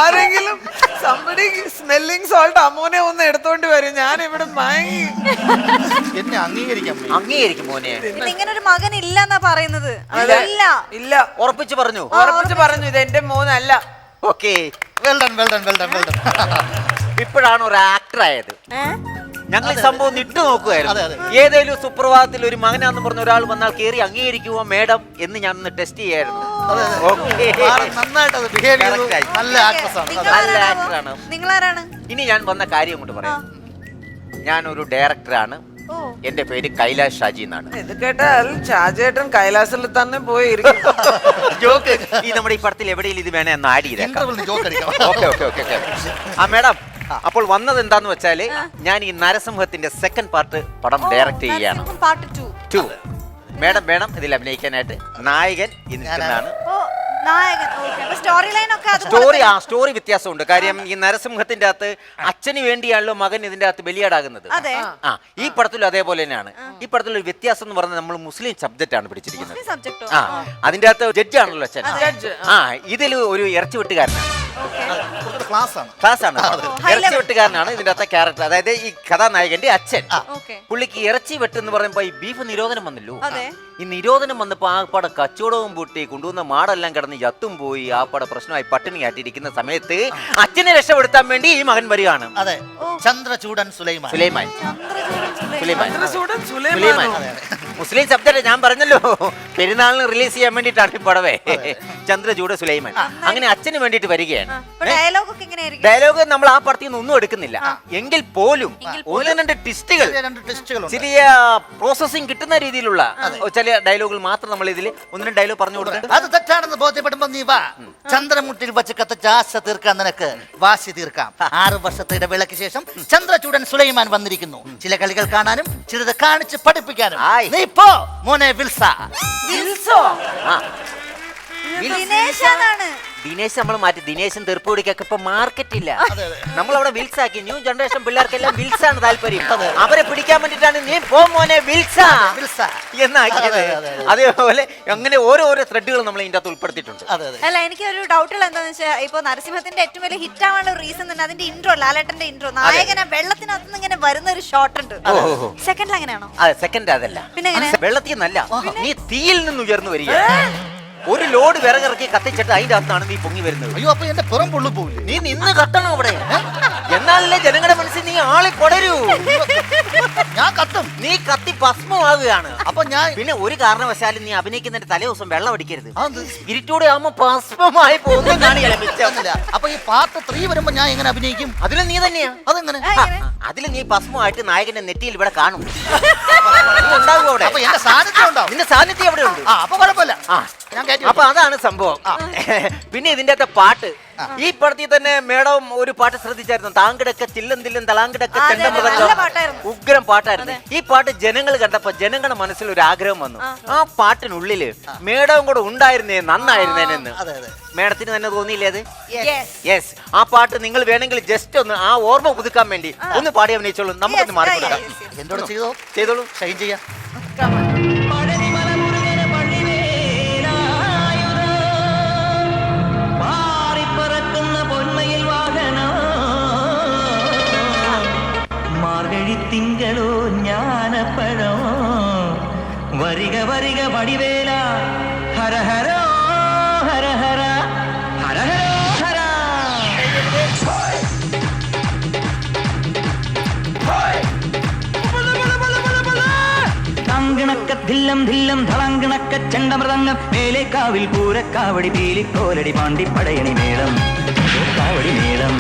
[SPEAKER 4] ആരെങ്കിലും somebody smelling salt അമ്മോനെ ഒന്ന് എടുത്തോണ്ട് വരും. ഞാൻ ഇവിടെ മയങ്ങി.
[SPEAKER 6] എന്നെ അംഗീകരിക്കാം
[SPEAKER 5] അംഗീകരിക്കും മോനെ.
[SPEAKER 2] പിന്നെ ഇങ്ങനെ ഒരു മകൻ ഇല്ലെന്നാ പറയുന്നത്. ഇല്ല.
[SPEAKER 4] ഇല്ല,
[SPEAKER 5] ഉറപ്പിച്ച് പറഞ്ഞു.
[SPEAKER 4] ഉറപ്പിച്ച് പറഞ്ഞു ഇത് എന്റെ മോനല്ല.
[SPEAKER 5] Okay,
[SPEAKER 6] well done well done well done well done.
[SPEAKER 5] ഇപ്പോഴാണ് ഒരു ആക്ടർ ആയത്. ഞങ്ങൾ ഈ സംഭവം ഇട്ടു നോക്കുമായിരുന്നു.
[SPEAKER 6] അതെ, അതെ.
[SPEAKER 5] ഏതെങ്കിലും സുപ്രഭാതത്തിൽ ഒരു മകനാന്ന് പറഞ്ഞ ഒരാൾ വന്നാൽ കയറി അംഗീകരിക്കുമോ മേഡം എന്ന് ഞാൻ ഒന്ന് ടെസ്റ്റ് ചെയ്യായിരുന്നു.
[SPEAKER 6] നന്നായിട്ട് അത് ബിഹേവ് ചെയ്തു.
[SPEAKER 5] Correct ആയി.
[SPEAKER 6] നല്ല ആക്ട്രസ് ആണ്.
[SPEAKER 5] നല്ല ആക്ടറാണ്.
[SPEAKER 2] നിങ്ങളാരാണ്?
[SPEAKER 5] ഇനി ഞാൻ വന്ന കാര്യം കൊണ്ട് പറയാം. ഞാനൊരു ഡയറക്ടറാണ്.
[SPEAKER 2] ഓ
[SPEAKER 5] എന്റെ പേര് കൈലാഷ് ഷാജി എന്നാണ്.
[SPEAKER 4] ഇത് കേട്ടാൽ ഷാജേട്ടൻ കൈലാസിൽ തന്നെ പോയി ഇരിക്കും.
[SPEAKER 5] ജോക്ക് ഈ നമ്മുടെ ഈ പടത്തിൽ എവിടെയും ഇത് വേണേ ഒന്ന് ആഡ് ചെയ്തേക്കാം.
[SPEAKER 6] ഇന്റർവെല്ലിന് ജോക്ക് അടിക്കാം.
[SPEAKER 5] Okay okay okay okay. ആ മേഡം, അപ്പോൾ വന്നത് എന്താന്ന് വെച്ചാല് ഞാൻ ഈ നരസിംഹത്തിന്റെ സെക്കൻഡ് പാർട്ട് പടം ഡയറക്ട് ചെയ്യാണ്.
[SPEAKER 2] പാർട്ട് 2.
[SPEAKER 5] മേഡം വേണം ഇതിൽ അഭിനയിക്കാനായിട്ട്. നായകൻ ഈ നിൽക്കുന്നതാണ്.
[SPEAKER 2] ഓ നായകൻ. ഓക്കേ. അപ്പൊ സ്റ്റോറി ലൈൻ ഒക്കെ
[SPEAKER 5] സ്റ്റോറി വ്യത്യാസമുണ്ട്. കാര്യം ഈ നരസിംഹത്തിന്റെ അകത്ത് അച്ഛന് വേണ്ടിയാണല്ലോ മകൻ ഇതിന്റെ അകത്ത് ബലിയാടാകുന്നത്.
[SPEAKER 2] അതെ.
[SPEAKER 5] ആ ഈ പടത്തിലും അതേപോലെ തന്നെയാണ്. ഈ പടത്തിൽ ഒരു വ്യത്യാസം എന്ന് പറഞ്ഞാൽ നമ്മൾ മുസ്ലിം സബ്ജക്റ്റ് ആണ് പിടിച്ചിരിക്കുന്നത്.
[SPEAKER 2] സബ്ജക്റ്റോ?
[SPEAKER 5] ആ അതിന്റെ അകത്ത് ജഡ്ജാണല്ലോ അച്ഛൻ. ആ ഇതിൽ ഒരു ഇറച്ചി വെട്ടുകാരനാണ്.
[SPEAKER 6] ക്ലാസ് ആണ്.
[SPEAKER 5] ക്ലാസ് ആണ്. ഇറച്ചി വെട്ടുകാരനാണ് ഇതിന്റെ അകത്തെ ക്യാരക്ടർ. അതായത് ഈ കഥാനായകന്റെ അച്ഛൻ.
[SPEAKER 2] ഓക്കേ.
[SPEAKER 5] പുള്ളിക്ക് ഇറച്ചി വെട്ടെന്ന് പറയുമ്പോ ഈ ബീഫ് നിരോധനം വന്നല്ലോ.
[SPEAKER 2] അതെ.
[SPEAKER 5] ഈ നിരോധനം വന്നപ്പോ ആ പട കച്ചവടവും പൂട്ടി കൊണ്ടുവന്ന മാടെല്ലാം കിടന്ന് യത്തും പോയി ആ പട പ്രശ്നമായി പട്ടിണി ആട്ടിയിരിക്കുന്ന സമയത്ത് അച്ഛനെ രക്ഷപ്പെടുത്താൻ വേണ്ടി ഈ മകൻ വരികയാണ്.
[SPEAKER 6] അതെ, ചന്ദ്രചൂഡൻ സുലൈമാൻ.
[SPEAKER 5] സുലൈമാൻ. സുലൈമാൻ.
[SPEAKER 4] ചന്ദ്രചൂഡൻ
[SPEAKER 5] സുലൈമാൻ.
[SPEAKER 4] സുലൈമാനോ?
[SPEAKER 5] മുസ്ലിം സബ്ജക്ട് ഞാൻ പറഞ്ഞല്ലോ, പെരുന്നാളിന് റിലീസ് ചെയ്യാൻ വേണ്ടിയിട്ടാണ് ഈ പടവേ. ചന്ദ്രചൂഡ് സുലൈമാൻ. അങ്ങനെ അച്ഛന് വേണ്ടിയിട്ട് വരികയാണ്.
[SPEAKER 2] ഡയലോഗ് ഒക്കെ എങ്ങനെയായിരിക്കും?
[SPEAKER 5] ഡയലോഗ് നമ്മൾ ആ പടത്തിൽ നിന്ന് ഒന്നും എടുക്കുന്നില്ല. എങ്കിൽ പോലും ഒന്ന് രണ്ട് ട്വിസ്റ്റുകൾ,
[SPEAKER 6] രണ്ട് ടെസ്റ്റുകളുണ്ട്.
[SPEAKER 5] ചെറിയ പ്രോസസിങ് കിട്ടുന്ന രീതിയിലുള്ള ചില ഡയലോഗുകൾ മാത്രം നമ്മൾ ഇതിൽ ഒന്ന് രണ്ട് ഡയലോഗ് പറഞ്ഞു കൊടുത്തിട്ട്
[SPEAKER 6] അത് തെറ്റാണെന്ന് ബോധ്യപ്പെടുമ്പോ നീ വാ, ചന്ദ്രമുട്ടിൽ വച്ച് കത്തിച്ച ആശ തീർക്കാൻ നിനക്ക് വാശി തീർക്കാം. 6 വർഷത്തെ ഇടവേളയ്ക്ക് ശേഷം ചന്ദ്രചൂഡൻ സുലൈമാൻ വന്നിരിക്കുന്നു. ചില കളികൾ കാണാനും ചിലത് കാണിച്ച് പഠിപ്പിക്കാനും.
[SPEAKER 5] ആയ്.
[SPEAKER 6] നീ പോ മോനെ വിൽസ.
[SPEAKER 4] വിൽസോ?
[SPEAKER 5] ആ
[SPEAKER 2] ദിനേശാണ്.
[SPEAKER 5] ദിനേശ് നമ്മൾ മാറ്റി. ദിനേശും തെറുപ്പുടിക്കൊക്കെ ഇപ്പൊ മാർക്കറ്റ് ഇല്ല. നമ്മൾ അവിടെ വിൽസ് ആക്കി. ന്യൂ ജനറേഷൻ പിള്ളേർക്കെല്ലാം വിൽസ് ആണ് താല്പര്യം. അവരെ പിടിക്കാൻ വേണ്ടിട്ടാണ് നീ പോ മോനെ വിൽസ
[SPEAKER 6] വിൽസ
[SPEAKER 5] എന്നാക്കിയത്. അതേപോലെ അങ്ങനെ ഓരോരോ ത്രെഡുകൾ നമ്മൾ ഇതിന്റെ അകത്ത് ഉൾപ്പെടുത്തിയിട്ടുണ്ട്.
[SPEAKER 6] അതെ അതെ.
[SPEAKER 2] അല്ല എനിക്ക് ഒരു ഡൗട്ടുള്ള എന്താന്ന് വെച്ചാൽ ഇപ്പൊ നരസിംഹത്തിന്റെ ഏറ്റവും വലിയ ഹിറ്റ് ആവാനുള്ള റീസൺ തന്നെ അതിന്റെ ഇൻട്രോ, ലാലേട്ടന്റെ ഇൻട്രോ. നായകനെ വെള്ളത്തിനകത്ത് നിന്ന് ഇങ്ങനെ വരുന്ന ഒരു ഷോട്ട് ഉണ്ട്. സെക്കൻഡിൽ അങ്ങനെയാണോ?
[SPEAKER 5] അതെ, സെക്കൻഡ് അതല്ല.
[SPEAKER 2] പിന്നെ എങ്ങനെ?
[SPEAKER 5] വെള്ളത്തിൽ നിന്നല്ല, നീ തീയിൽ നിന്ന് ഉയർന്നു വരിക. ഒരു ലോഡ് വിറകിറക്കി കത്തിച്ചിട്ട് അതിന്റെ അകത്താണ് നീ പൊങ്ങി വരുന്നത്.
[SPEAKER 6] അയ്യോ, അപ്പൊ എന്റെ പുറം പൊള്ളു പോവില്ലേ?
[SPEAKER 5] നീ നിന്ന് കത്തണം അവിടെ. എന്നാലല്ലേ ജനങ്ങളുടെ മനസ്സിൽ നീ ആളി കൊടരൂ.
[SPEAKER 6] ഞാൻ കത്തും.
[SPEAKER 5] നീ കത്തി ഭസ്മമാകുകയാണ്.
[SPEAKER 6] അപ്പൊ ഞാൻ
[SPEAKER 5] പിന്നെ ഒരു കാരണവശാലും നീ അഭിനയിക്കുന്നതിന്റെ തലേ ദിവസം വെള്ളം അടിക്കരുത്.
[SPEAKER 6] അതെന്ത്?
[SPEAKER 5] സ്പിരിറ്റൂടെ ആവുമ്പോ ഭസ്മമായി പോകുന്നതാണ്
[SPEAKER 6] ഒന്നുമില്ല. അപ്പൊ ഈ പാർട്ട് 3 വരുമ്പോ ഞാൻ എങ്ങനെ അഭിനയിക്കും?
[SPEAKER 5] അതിലും നീ തന്നെയാ.
[SPEAKER 6] അതെങ്ങനെ?
[SPEAKER 5] അതിൽ നീ ഭസ്മമായിട്ട് നായകന്റെ നെറ്റിയിൽ ഇവിടെ കാണും. ഉണ്ടാവും അവിടെ.
[SPEAKER 6] അപ്പൊ എന്റെ സാന്നിധ്യം ഉണ്ടാവും.
[SPEAKER 5] നിന്റെ സാന്നിധ്യം അവിടെ ഉണ്ട്.
[SPEAKER 6] അപ്പൊ കുഴപ്പമില്ല.
[SPEAKER 5] ആ
[SPEAKER 6] ഞാൻ കയറ്റി
[SPEAKER 5] അപ്പൊ അതാണ് സംഭവം. പിന്നെ ഇതിന്റെ അകത്തെ പാട്ട്, ഈ പടത്തിൽ തന്നെ മേഡം ഒരു പാട്ട് ശ്രദ്ധിച്ചായിരുന്നു. താങ്കിടൊക്കെ തില്ലം തില്ലം തളാങ്കിടൊക്കെ
[SPEAKER 2] അതെ, നല്ല പാട്ടായിരുന്നു.
[SPEAKER 5] ഉഗ്രം പാട്ടായിരുന്നു. ഈ പാട്ട് ജനങ്ങൾ കണ്ടപ്പോ ജനങ്ങളുടെ മനസ്സിൽ ഒരു ആഗ്രഹം വന്നു. ആ പാട്ടിനുള്ളില് മേഡം കൂടെ ഉണ്ടായിരുന്നേ നന്നായിരുന്നേനെന്ന്.
[SPEAKER 6] അതെ അതെ.
[SPEAKER 5] മേഡത്തിന് തന്നെ തോന്നിയില്ലേ അത്?
[SPEAKER 2] Yes.
[SPEAKER 5] യെസ്. ആ പാട്ട് നിങ്ങൾ വേണമെങ്കിൽ ജസ്റ്റ് ഒന്ന് ആ ഓർമ്മ പുതുക്കാൻ വേണ്ടി ഒന്ന് പാടി അഭിനയിച്ചോളൂ. നമുക്കൊന്ന് മാറി കൊടുക്കാം.
[SPEAKER 6] എന്നോട് ചെയ്തോ?
[SPEAKER 5] ചെയ്തോളൂ.
[SPEAKER 6] ഷൈൻ ചെയ്യാം.
[SPEAKER 3] തിങ്കളോ ജ്ഞാനപ്പഴം വരിക വരിക വടിവേല ഹര ഹരോ ഹര ഹര ഹര ഹരോ ഹര. ധില്ലം ധില്ലം ധളങ്കണക്ക ചെണ്ടമൃതങ്ങം മേലെ കാവിൽ പൂരക്കാവടി പീലിക്കോലടി പാണ്ടിപ്പടയണി മേളം കാവടി മേളം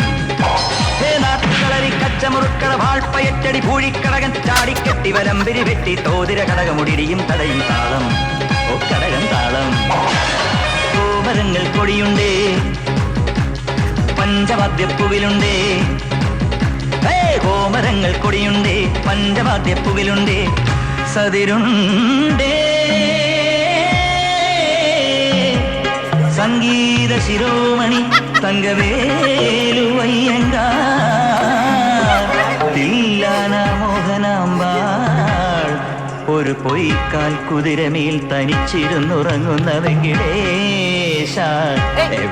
[SPEAKER 3] നാട്ടുകളരി കച്ചമുറുക്കള വാൾപ്പയറ്റടി പൂഴിക്കടകൻ ചാടിക്കെട്ടി വലമ്പിരി വെട്ടി തോതിര കടകമുടിയും തടയും താളം ഓ കടകം താളം കോമരങ്ങൾ കൊടിയുണ്ടേ പഞ്ചവാദ്യപ്പുവിലുണ്ടേ കോമരങ്ങൾ കൊടിയുണ്ടേ പഞ്ചവാദ്യപ്പുവിലുണ്ടേ സതിരുണ്ടേ സംഗീത ശിരോമണി തങ്കവേലുവയ്യങ്കാന മോഹനാമ്പാൾ ഒരു പൊയ്ക്കാൽ കുതിരമേൽ തനിച്ചിരുന്നുറങ്ങുന്ന വെങ്കിടേശ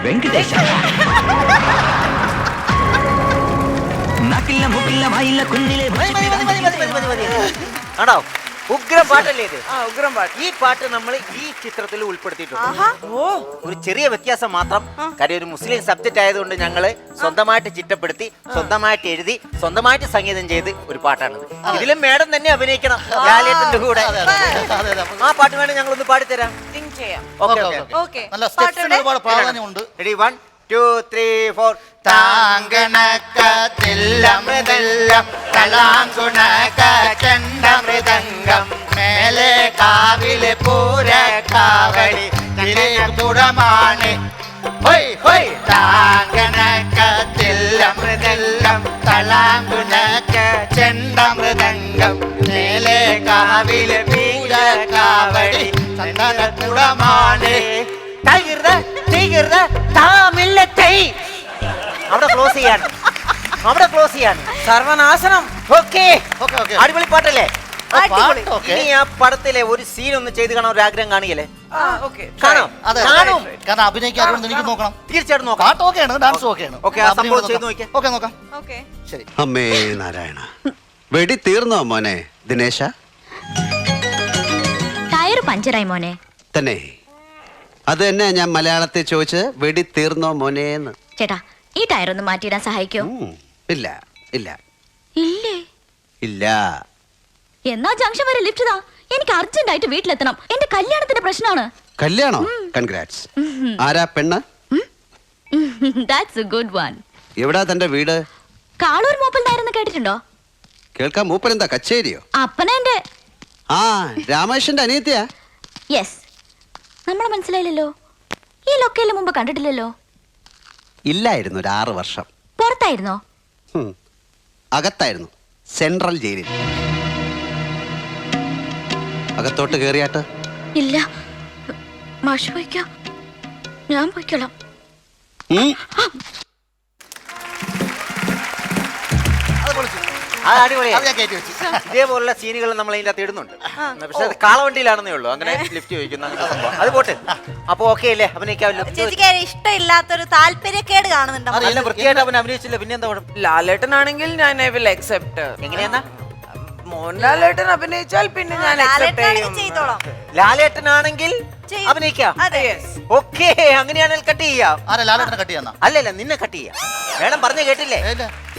[SPEAKER 3] വെങ്കിടേശ നാക്കില്ല മുക്കില്ല വായില്ല കുഞ്ഞിലെ
[SPEAKER 5] ആണോ ഉഗ്രം പാട്ടല്ലേ ഇത്?
[SPEAKER 4] ഉഗ്രം പാട്ട്.
[SPEAKER 5] ഈ പാട്ട് നമ്മൾ ഈ ചിത്രത്തിൽ ഉൾപ്പെടുത്തിയിട്ടുണ്ട്. ഒരു ചെറിയ വ്യത്യാസം മാത്രം. കാര്യം ഒരു മുസ്ലിം സബ്ജക്റ്റ് ആയതുകൊണ്ട് ഞങ്ങള് സ്വന്തമായിട്ട് ചിട്ടപ്പെടുത്തി, സ്വന്തമായിട്ട് എഴുതി, സ്വന്തമായിട്ട് സംഗീതം ചെയ്ത് ഒരു പാട്ടാണിത്. ഇതിലും മേഡം തന്നെ അഭിനയിക്കണം ലാലേട്ടന്റെ കൂടെ. ആ പാട്ട് വേണം ഞങ്ങൾ ഒന്ന് പാടിത്തരാം.
[SPEAKER 2] ഓക്കെ
[SPEAKER 6] നല്ല സ്റ്റെപ്സിന് ഒരുപാട് പ്രാധാന്യമുണ്ട്.
[SPEAKER 5] റെഡി 1 2 3 4
[SPEAKER 6] താങ്കണക്കത്തില്ലമൃതെല്ലാം തളാങ്കുണക ചെണ്ടമൃദംഗം മേലെ കാവിലെ പൂരക്കാവടി തുടമാണ് താങ്കണക്കത്തില്ലമൃതെല്ലാം തളാങ്കുണക ചെണ്ടമൃദംഗം മേലെ കാവിലെ പൂരക്കാവടി ചന്ദനക്കുടമാണ്.
[SPEAKER 5] അവിടെ ക്ലോസ് ചെയ്യാണ്, അവിടെ ക്ലോസ് ചെയ്യാണ്.
[SPEAKER 4] സർവനാശനം.
[SPEAKER 5] ഓക്കെ, അടിപൊളി പാട്ടല്ലേ? ഇനി ആ പടത്തിലെ ഒരു സീൻ ഒന്ന് ചെയ്ത് കാണാൻ ഒരു ആഗ്രഹം കാണിയല്ലേ? കാണാം, കാണും.
[SPEAKER 6] കാരണം അഭിനയിക്കാൻ എനിക്ക് നോക്കണം.
[SPEAKER 5] തീർച്ചയായിട്ടും നോക്കാം.
[SPEAKER 6] പാട്ട് ഓക്കെയാണ്, ഡാൻസ് ഓക്കെയാണ്.
[SPEAKER 5] ഓക്കെ, ആ സംഭവം ചെയ്ത് നോക്കിയാ.
[SPEAKER 6] ഓക്കെ, നോക്കാം. ശരി.
[SPEAKER 8] അമ്മേ നാരായണ, വെടി തീർന്നോ മോനെ ദിനേശ?
[SPEAKER 7] ടയർ പഞ്ചറായി മോനെ.
[SPEAKER 8] തന്നെ അത് തന്നെ ഞാൻ മലയാളത്തിൽ ചോദിച്ച് വെടി തീർന്നോ മോനേന്ന്.
[SPEAKER 7] ചേട്ടാ, ഈ ടയർ ഒന്ന് മാറ്റിയിടാൻ സഹായിക്കോ?
[SPEAKER 8] ഇല്ല ഇല്ല
[SPEAKER 7] ഇല്ലേ?
[SPEAKER 8] ഇല്ല.
[SPEAKER 7] എന്നാ ജംഗ്ഷൻ വരെ ലിഫ്റ്റ് താ. എനിക്ക് അർജന്റ് ആയിട്ട് വീട്ടിലെത്തണം. എന്റെ കല്യാണത്തിന്റെ പ്രശ്നമാണ്.
[SPEAKER 8] കല്യാണോ? കൺഗ്രാറ്റ്സ്. ആരാ പെണ്ണ്?
[SPEAKER 7] That's A good one.
[SPEAKER 8] എവിടാ തന്റെ വീട്?
[SPEAKER 7] കാളൂർ മൂപ്പൽ നായരെന്ന് കേട്ടിട്ടുണ്ടോ?
[SPEAKER 8] കേൾക്കാൻ മൂപ്പൻ എന്താ കച്ചേരിയോ?
[SPEAKER 7] അപ്പനെന്റെ.
[SPEAKER 8] ആ, രാമേഷന്റെ അനിയത്തിയാ?
[SPEAKER 7] യെസ്. നമ്മളെ മനസ്സിലായില്ലല്ലോ. ഈ ലൊക്കേലിന് മുമ്പ് കണ്ടിട്ടില്ലല്ലോ.
[SPEAKER 8] ഇല്ലായിരുന്നു, ഒരു 6 വർഷം.
[SPEAKER 7] പുറത്തായിരുന്നോ?
[SPEAKER 8] അകത്തായിരുന്നു, സെൻട്രൽ ജയിലിൽ. അകത്തോട്ട് കേറിയാട്ട്?
[SPEAKER 7] ഇല്ല, മാഷ് പോയിക്കോ, ഞാൻ പോയിക്കോളാം.
[SPEAKER 5] അത് അടിപൊളിയാ. ഇതേപോലുള്ള സീനുകൾ നമ്മൾ അതിൻ്റെ അകത്ത് ഇടുന്നുണ്ട്. പക്ഷെ അത് കാളവണ്ടിയിലാണെന്നേ ഉള്ളൂ. അങ്ങനെ ലിഫ്റ്റ് ചോദിക്കുന്ന അങ്ങനത്തെ സംഭവം അത് പോട്ടെ. അപ്പൊ ഓക്കെ അല്ലേ? അഭിനയിക്കാമല്ലോ.
[SPEAKER 2] ചേച്ചിക്ക് ഇഷ്ടമില്ലാത്തൊരു താല്പര്യക്കേട് കാണുന്നുണ്ടോ?
[SPEAKER 5] നല്ല വൃത്തിയായിട്ട് അവൻ അഭിനയിച്ചില്ല, പിന്നെന്താ കുഴപ്പം?
[SPEAKER 4] ലാലേട്ടനാണെങ്കിൽ ഞാൻ ഐ വിൽ അക്സെപ്റ്റ്.
[SPEAKER 5] എങ്ങനെയാ?
[SPEAKER 4] മോഹൻലാലേട്ടൻ അഭിനയിച്ചാൽ പിന്നെ ഞാൻ accept ചെയ്യും.
[SPEAKER 2] ചെയ്തോളാം.
[SPEAKER 5] ലാലേട്ടനാണെങ്കിൽ അഭിനയിക്കാം. ഓക്കെ, അങ്ങനെയാണെങ്കിൽ കട്ട് ചെയ്യാം.
[SPEAKER 6] ആരാ ലാലേട്ടനെ കട്ട് ചെയ്യാന്നാ?
[SPEAKER 5] അല്ലല്ല, നിന്നെ കട്ട് ചെയ്യാം. മേഡം പറഞ്ഞു കേട്ടില്ലേ?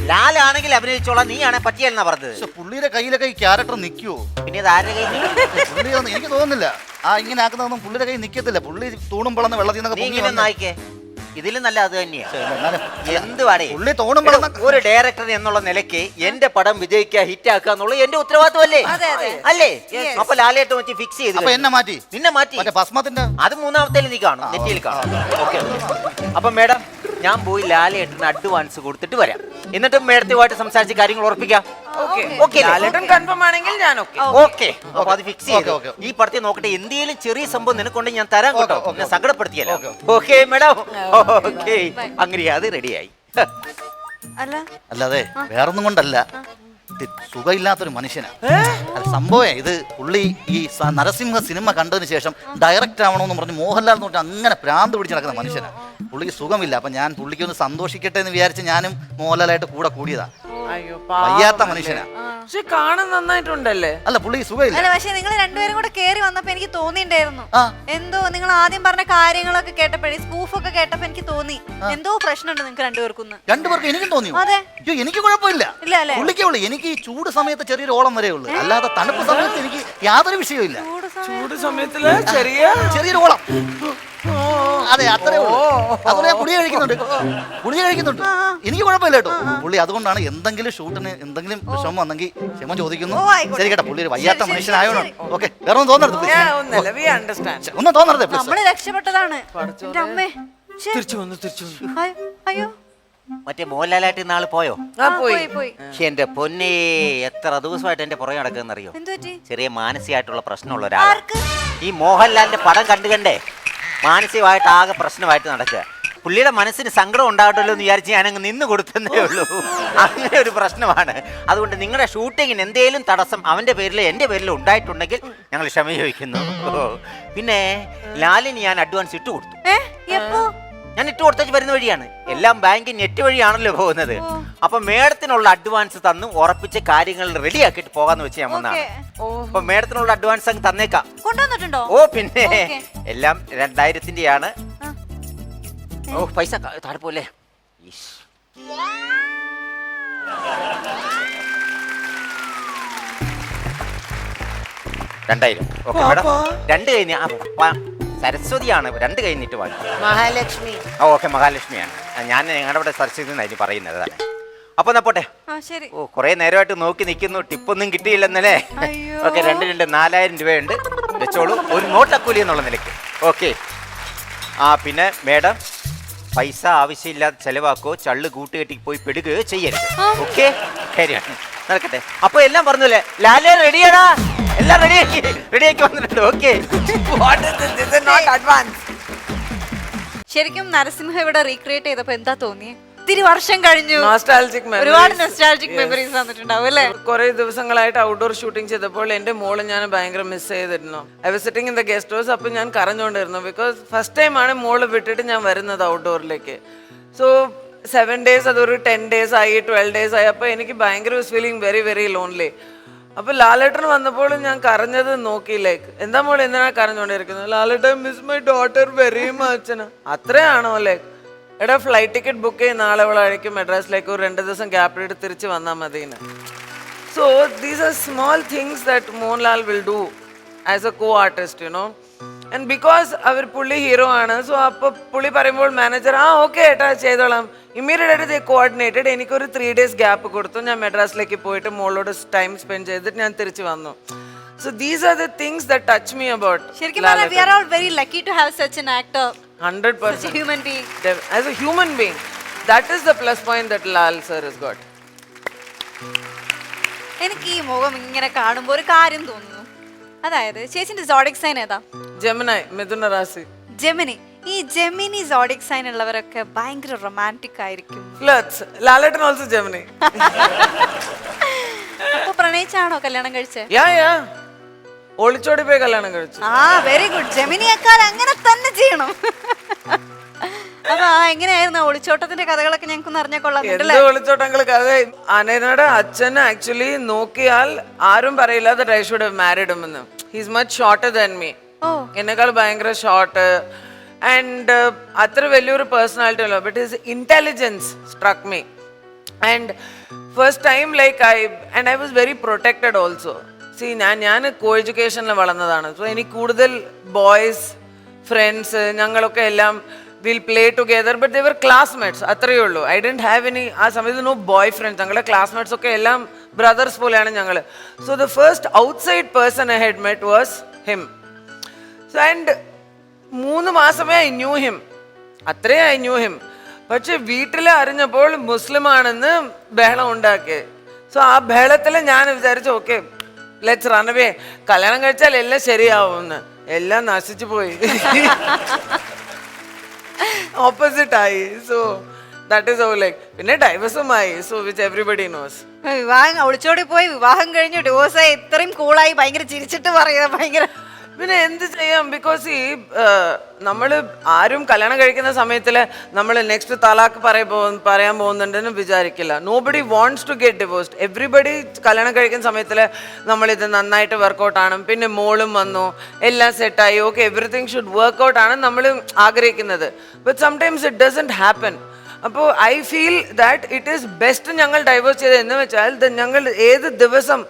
[SPEAKER 5] ലാലാണെങ്കിൽ അഭിനയിച്ചോളാം, നീയാണെ പറ്റിയല്ലെന്നാ പറഞ്ഞത്.
[SPEAKER 6] പുള്ളിയുടെ കയ്യിലൊക്കെ ഈ ക്യാരക്ടർ നിൽക്കുവോ?
[SPEAKER 5] പിന്നെ ഇത് ആരുടെ കയ്യിൽ?
[SPEAKER 6] പുള്ളിയൊന്നും എനിക്ക് തോന്നുന്നില്ല. ആ ഇങ്ങനെ ആക്കുന്നതൊന്നും പുള്ളിയുടെ കയ്യിൽ നിൽക്കത്തില്ല. പുള്ളി തൂണും പൊളന്ന് വെള്ളത്തിൽ നിന്നൊക്കെ പൊങ്ങി വന്ന്
[SPEAKER 5] നായിക്കേ ഇതിലും നല്ല അത് തന്നെയാ.
[SPEAKER 6] എന്നാലും
[SPEAKER 5] എന്തുവാടേ
[SPEAKER 6] പുള്ളി തോണും പൊളന്ന്
[SPEAKER 5] ഒരു ഡയറക്ടർ എന്നുള്ള നിലയ്ക്ക് എന്റെ പടം വിജയിക്കുക, ഹിറ്റ് ആക്കുക എന്നുള്ളത് എന്റെ ഉത്തരവാദിത്വമല്ലേ? അല്ലേ? അപ്പൊ ലാലേട്ട് വെച്ച് ഫിക്സ് ചെയ്തു.
[SPEAKER 6] അപ്പൊ എന്നെ മാറ്റി,
[SPEAKER 5] നിന്നെ മാറ്റി.
[SPEAKER 6] ഭസ്മത്തിന്റെ
[SPEAKER 5] അത് 3ാമത്തെ നീ കാണും, നെറ്റിയിൽ കാണും. ഓക്കെ. അപ്പൊ മേഡം, ഞാൻ പോയി ലാലേട്ടന് അഡ്വാൻസ് കൊടുത്തിട്ട് വരാം. എന്നിട്ടും മേഡത്തുമായിട്ട് സംസാരിച്ച് കാര്യങ്ങൾ ഉറപ്പിക്കാം.
[SPEAKER 4] ലാലേട്ടൻ കൺഫേം ആണെങ്കിൽ ഞാൻ
[SPEAKER 5] ഓക്കെ. അപ്പൊ അത് ഫിക്സ് ചെയ്തു. ഈ പടത്തിൽ നോക്കട്ടെ, എന്തെങ്കിലും ചെറിയ സംഭവം നിനക്കൊണ്ട് ഞാൻ തരാൻ കേട്ടോ. ഞാൻ സങ്കടപ്പെടുത്തിയല്ലോ. Okay madam, okay. അങ്ങനെയാ, അത് റെഡിയായി.
[SPEAKER 6] അല്ലാതെ വേറൊന്നും കൊണ്ടല്ല, സുഖമില്ലാത്തൊരു മനുഷ്യനാ. സംഭവം ഇത് പുള്ളി ഈ നരസിംഹ സിനിമ കണ്ടതിന് ശേഷം ഡയറക്റ്റ് ആവണമെന്ന് പറഞ്ഞ് മോഹൻലാൽ എന്ന് പറഞ്ഞാൽ അങ്ങനെ പ്രാന്ത് പിടിച്ച് നടക്കുന്ന മനുഷ്യനാ. പുള്ളിക്ക് സുഖമില്ല. അപ്പൊ ഞാൻ പുള്ളിക്ക് ഒന്ന് സന്തോഷിക്കട്ടെ എന്ന് വിചാരിച്ച് ഞാനും മോഹൻലാലായിട്ട് കൂടെ കൂടിയതാ.
[SPEAKER 4] അയ്യോ
[SPEAKER 6] വയ്യാത്ത മനുഷ്യനാ.
[SPEAKER 4] പക്ഷെ കാണാൻ നന്നായിട്ടുണ്ടല്ലേ?
[SPEAKER 6] അല്ല പുള്ളി സുഖമില്ല.
[SPEAKER 2] അല്ല പക്ഷെ നിങ്ങൾ രണ്ടുപേരും കൂടെ കേറി വന്നപ്പോ എനിക്ക് തോന്നിണ്ടായിരുന്നു
[SPEAKER 6] ആ.
[SPEAKER 2] എന്തോ നിങ്ങൾ ആദ്യം പറഞ്ഞ കാര്യങ്ങളൊക്കെ കേട്ടപ്പോഴേ സ്പൂഫൊക്കെ കേട്ടപ്പോ എനിക്ക് തോന്നി എന്തോ പ്രശ്നമുണ്ട് നിങ്ങൾക്ക് രണ്ടുപേർക്കും.
[SPEAKER 6] രണ്ടുപേർക്ക് എനിക്കും തോന്നിയോ?
[SPEAKER 2] അതെ.
[SPEAKER 6] അയ്യോ എനിക്ക് കുഴപ്പമില്ല.
[SPEAKER 2] ഇല്ല അല്ലേ?
[SPEAKER 6] പുള്ളിക്കേ ഉള്ളു. എനിക്ക് ഈ ചൂട് സമയത്ത് ചെറിയൊരു ഓളം വരെ ഉള്ളു. അല്ലാതെ തണുപ്പ് സമയത്ത് എനിക്ക് യാതൊരു വിഷയമില്ല.
[SPEAKER 4] ചൂട് സമയത്തില്
[SPEAKER 6] ചെറിയൊരു ഓളം. അതെ അത്രേ ഉള്ളൂ. അതുകൊണ്ട് ഞാൻ ഗുളിക കഴിക്കുന്നുണ്ട്. എനിക്ക് കുഴപ്പമില്ല കേട്ടോ. പുള്ളി അതുകൊണ്ടാണ് എന്തെങ്കിലും ഷൂട്ടിന് എന്തെങ്കിലും വിഷമം വന്നെങ്കിൽ ക്ഷമ ചോദിക്കുന്നു. ശരി കേട്ടോ, പുള്ളി ഒരു വയ്യാത്ത മനുഷ്യനായോണം. ഓക്കെ, വേറെ ഒന്നും തോന്നരുത്. ഒന്നും തോന്നരുത്.
[SPEAKER 2] നമ്മള് രക്ഷപ്പെട്ടതാണ്. എന്റെ അമ്മേ. ശ്ശേ.
[SPEAKER 4] തിരിച്ചു വന്നു
[SPEAKER 2] അയ്യോ
[SPEAKER 5] മറ്റേ മോഹൻലാലായിട്ട് നാളെ പോയോ?
[SPEAKER 2] പോയി.
[SPEAKER 5] എന്റെ പൊന്നേ, എത്ര ദിവസമായിട്ട് എന്റെ പുറകെ നടക്കുന്നറിയോ?
[SPEAKER 2] എന്ത് പറ്റി?
[SPEAKER 5] ചെറിയ മാനസികമായിട്ടുള്ള പ്രശ്നമുള്ള ഒരാളാണ് ഈ മോഹൻലാലിന്റെ പടം കണ്ടേ മാനസികമായിട്ട് ആകെ പ്രശ്നമായിട്ട് നടക്കുക. പുള്ളിയുടെ മനസ്സിന് സങ്കടം ഉണ്ടാകട്ടല്ലോ എന്ന് വിചാരിച്ച് ഞാനങ്ങ് നിന്ന് കൊടുത്തതേ ഉള്ളൂ. അങ്ങനെ ഒരു പ്രശ്നമാണ്. അതുകൊണ്ട് നിങ്ങളുടെ ഷൂട്ടിങ്ങിന് എന്തേലും തടസ്സം അവന്റെ പേരിൽ എന്റെ പേരിൽ ഉണ്ടായിട്ടുണ്ടെങ്കിൽ ഞങ്ങൾ ക്ഷമ ചോദിക്കുന്നു. പിന്നെ ലാലിന് ഞാൻ അഡ്വാൻസ് ഇട്ട് കൊടുത്തു. ഞാൻ ഇട്ട് കൊടുത്തേച്ച് വരുന്ന വഴിയാണ്. എല്ലാം ബാങ്ക് നെറ്റ് വഴിയാണല്ലോ പോകുന്നത്. അപ്പൊ മേഡത്തിനുള്ള അഡ്വാൻസ് തന്നു ഉറപ്പിച്ച് കാര്യങ്ങൾ റെഡി ആക്കിയിട്ട് പോകാന്ന് വെച്ച് ഞാൻ വന്നതാണ്. അപ്പൊ മേഡത്തിനുള്ള അഡ്വാൻസ് അങ്ങ് തന്നേക്കാം.
[SPEAKER 2] കൊണ്ടുവന്നിട്ടുണ്ടോ?
[SPEAKER 5] ഓ പിന്നെ എല്ലാം 2000-ന്റെയാണ്. ഓ പൈസ താഴെ പോലെ 2000. ഓക്കെ മേഡം, 2 കഴിഞ്ഞ് സരസ്വതിയാണ് 2 കഴിഞ്ഞിട്ട് വാങ്ങി.
[SPEAKER 4] മഹാലക്ഷ്മി.
[SPEAKER 5] ഓക്കെ മഹാലക്ഷ്മിയാണ്. ഞാൻ ഞങ്ങളുടെ ഇവിടെ സരസ്വതി എന്നായിരുന്നു പറയുന്നത്. അതാണ്. അപ്പൊ എന്നാ പോട്ടെ. ഓ കുറെ നേരമായിട്ട് നോക്കി നിൽക്കുന്നു, ടിപ്പൊന്നും കിട്ടിയില്ലെന്നല്ലേ? ഓക്കെ, 4000 രൂപയുണ്ട്, വെച്ചോളൂ. ഒരു നോട്ടക്കൂലി എന്നുള്ള നിലയ്ക്ക്. ഓക്കെ. പിന്നെ മേഡം പൈസ ആവശ്യമില്ലാതെ ചെലവാക്കോ ചള്ളു കൂട്ടുകെട്ടി പോയി പെടുകയോ ചെയ്യരുത്. ഓക്കെ, കാര്യമാണ്. നടക്കട്ടെ. അപ്പൊ എല്ലാം പറഞ്ഞല്ലേ, ലാലേ റെഡിയാടാ? എല്ലാം റെഡിയാക്കി വന്നിട്ടുണ്ട്. ഓക്കെ.
[SPEAKER 2] ശരിക്കും നരസിംഹ ഇവിടെ റീക്രിയേറ്റ് ചെയ്തപ്പോ എന്താ തോന്നിയേ? ഒത്തിരി വർഷം കഴിഞ്ഞു,
[SPEAKER 4] ഒരുപാട്
[SPEAKER 2] നൊസ്റ്റാൾജിക് മെമ്മറീസ് വന്നിട്ടുണ്ടാവും അല്ലേ?
[SPEAKER 4] കുറെ ദിവസങ്ങളായിട്ട് ഔട്ട്ഡോർ ഷൂട്ടിംഗ് ചെയ്തപ്പോൾ എന്റെ മോള് ഞാൻ ഭയങ്കര മിസ് ചെയ്തിരുന്നു. I was sitting in the guest house. അപ്പൊ ഞാൻ കരഞ്ഞുകൊണ്ടിരുന്നു. ബിക്കോസ് ഫസ്റ്റ് ടൈം ആണ് മോള് വിട്ടിട്ട് ഞാൻ വരുന്നത് ഔട്ട്ഡോറിലേക്ക്. സോ 7 days അതൊരു 10 days ആയി, 12 days ആയി. അപ്പൊ എനിക്ക് ഭയങ്കര ഫീലിംഗ് വെരി വെരി ലോൺലി. അപ്പൊ ലാലേട്ടൻ വന്നപ്പോൾ ഞാൻ കരഞ്ഞത് നോക്കി. ലൈക്ക് എന്താ മോളെ എന്തിനാ കരഞ്ഞോണ്ടിരിക്കുന്നത്? Lalettan miss my daughter very much. അത്രയാണോ? ലൈക്ക് എടാ ഫ്ലൈറ്റ് ടിക്കറ്റ് ബുക്ക് ചെയ്ത് നാളെ അവളായിരിക്കും മെഡ്രാസിലേക്ക്, ഒരു 2 ദിവസം ഗ്യാപ്പ് ഇട്ട് തിരിച്ച് വന്നാൽ മതിന്ന്. So these are small things that Mohanlal will do as a co artist, you know. And because അവർ പുള്ളി ഹീറോ ആണ്. സോ അപ്പോൾ പുള്ളി പറയുമ്പോൾ മാനേജർ ഓക്കെ ഏട്ടാ ചെയ്തോളാം. ഇമ്മീഡിയറ്റ് ആയിട്ട് ദേ കോർഡിനേറ്റഡ്. എനിക്കൊരു 3 days ഗ്യാപ്പ് കൊടുത്തു. ഞാൻ മെഡ്രാസിലേക്ക് പോയിട്ട് മോളോട് ടൈം സ്പെൻഡ് ചെയ്തിട്ട് ഞാൻ തിരിച്ച് വന്നു. So these are the things that touch me about.
[SPEAKER 2] ശരിക്കും പറഞ്ഞാൽ we are all very lucky to have such an actor.
[SPEAKER 4] 100%.
[SPEAKER 2] Such a human being.
[SPEAKER 4] As a human being, that is the plus point that Lal sir has got.
[SPEAKER 2] എനിക്ക് ഈ മുഖം ഇങ്ങനെ കാണുമ്പോൾ ഒരു കാര്യം തോന്നുന്നു. അതായത് ചേച്ചിന്റെ സോഡിക് സൈൻ ഏതാ?
[SPEAKER 4] ജെമിനി, മിഥുന രാശി.
[SPEAKER 2] ജെമിനി. ഈ ജെമിനി സോഡിക് സൈൻ ഉള്ളവരൊക്കെ ഭയങ്കര റൊമാൻറ്റിക് ആയിരിക്കും.
[SPEAKER 4] Flirts. Lalaton also Gemini.
[SPEAKER 2] അപ്പൊ പ്രണയിച്ചാണോ കല്യാണം കഴിച്ചേ?
[SPEAKER 4] Yeah. ഒളിച്ചോടി പോയി കല്യാണം കഴിച്ചു.
[SPEAKER 2] Very good. ജെമിനിയേക്കാൾ അങ്ങനെ തന്നെ ചെയ്യണം. അപ്പൊ എങ്ങനെയായിരുന്നു ഒളിച്ചോട്ടത്തിന്റെ കഥകളൊക്കെ ഞങ്ങൾക്ക് അറിഞ്ഞാൽ കൊള്ളാം.
[SPEAKER 4] ഒളിച്ചോട്ടങ്ങൾ കഥ. അനേനയുടെ അച്ഛൻ ആക്ച്വലി നോക്കിയാൽ ആരും പറയില്ല that I should have married him എന്ന്. He's much shorter than me. എന്നെക്കാൾ ഭയങ്കര ഷോർട്ട് ആൻഡ് അത്ര വലിയൊരു പേഴ്സണാലിറ്റി അല്ല. But his intelligence struck me. And first time like I was very protected also. See, ഞാൻ കോ എഡ്യൂക്കേഷനിൽ വളർന്നതാണ്. സോ എനിക്ക് കൂടുതൽ ബോയ്സ് ഫ്രണ്ട്സ് ഞങ്ങളൊക്കെ എല്ലാം will play together. But they were classmates, അത്രയേ ഉള്ളൂ. ഐ ഡോണ്ട് ഹാവ് എനി ആ സമയത്ത് നോ ബോയ് ഫ്രണ്ട്സ്. ഞങ്ങളുടെ ക്ലാസ്മേറ്റ്സ് ഒക്കെ എല്ലാം ബ്രദേഴ്സ് പോലെയാണ് ഞങ്ങൾ. So the first outside person I had met was him. So and 3 മാസമേ ഐ ന്യൂ ഹിം. അത്രേ ഐ ന്യൂ ഹിം. പക്ഷെ വീട്ടിൽ അറിഞ്ഞപ്പോൾ മുസ്ലിം ആണെന്ന് ബഹളം ഉണ്ടാക്കി. സോ ആ ബഹളത്തിൽ ഞാൻ വിചാരിച്ചു ഓക്കെ ലെറ്റ്സ് റൺ അവേ. കല്യാണം കഴിച്ചാൽ എല്ലാം ശരിയാവുമെന്ന്. എല്ലാം നശിച്ചു പോയി. ഓപ്പോസിറ്റ് ആയി. So that is all like. പിന്നെ ഡൈവേഴ്സുമായി. So which everybody knows.
[SPEAKER 2] വിവാഹം ഒളിച്ചോടി പോയി വിവാഹം കഴിഞ്ഞു ഡിവോഴ്സായി ഇത്രയും കൂളായി ഭയങ്കര ചിരിച്ചിട്ട് പറയുക ഭയങ്കര
[SPEAKER 4] പിന്നെ എന്ത് ചെയ്യാം? ബിക്കോസ് ഈ നമ്മൾ ആരും കല്യാണം കഴിക്കുന്ന സമയത്തിൽ നമ്മൾ നെക്സ്റ്റ് തലാക്ക് പറയാൻ പോകുന്നുണ്ടെന്ന് വിചാരിക്കില്ല. Nobody wants to get divorced. Everybody കല്യാണം കഴിക്കുന്ന സമയത്തിൽ നമ്മളിത് നന്നായിട്ട് വർക്കൗട്ട് ആണ്, പിന്നെ മോളും വന്നു, എല്ലാം സെറ്റായി, ഓക്കെ എവറിത്തിങ് ഷുഡ് വർക്കൗട്ട് ആണ് നമ്മൾ ആഗ്രഹിക്കുന്നത്. But sometimes it doesn't happen. അപ്പോൾ I feel that it is best ഞങ്ങൾ ഡൈവേഴ്സ് ചെയ്ത് എന്ന് വെച്ചാൽ ഞങ്ങൾ ഏത് ദിവസം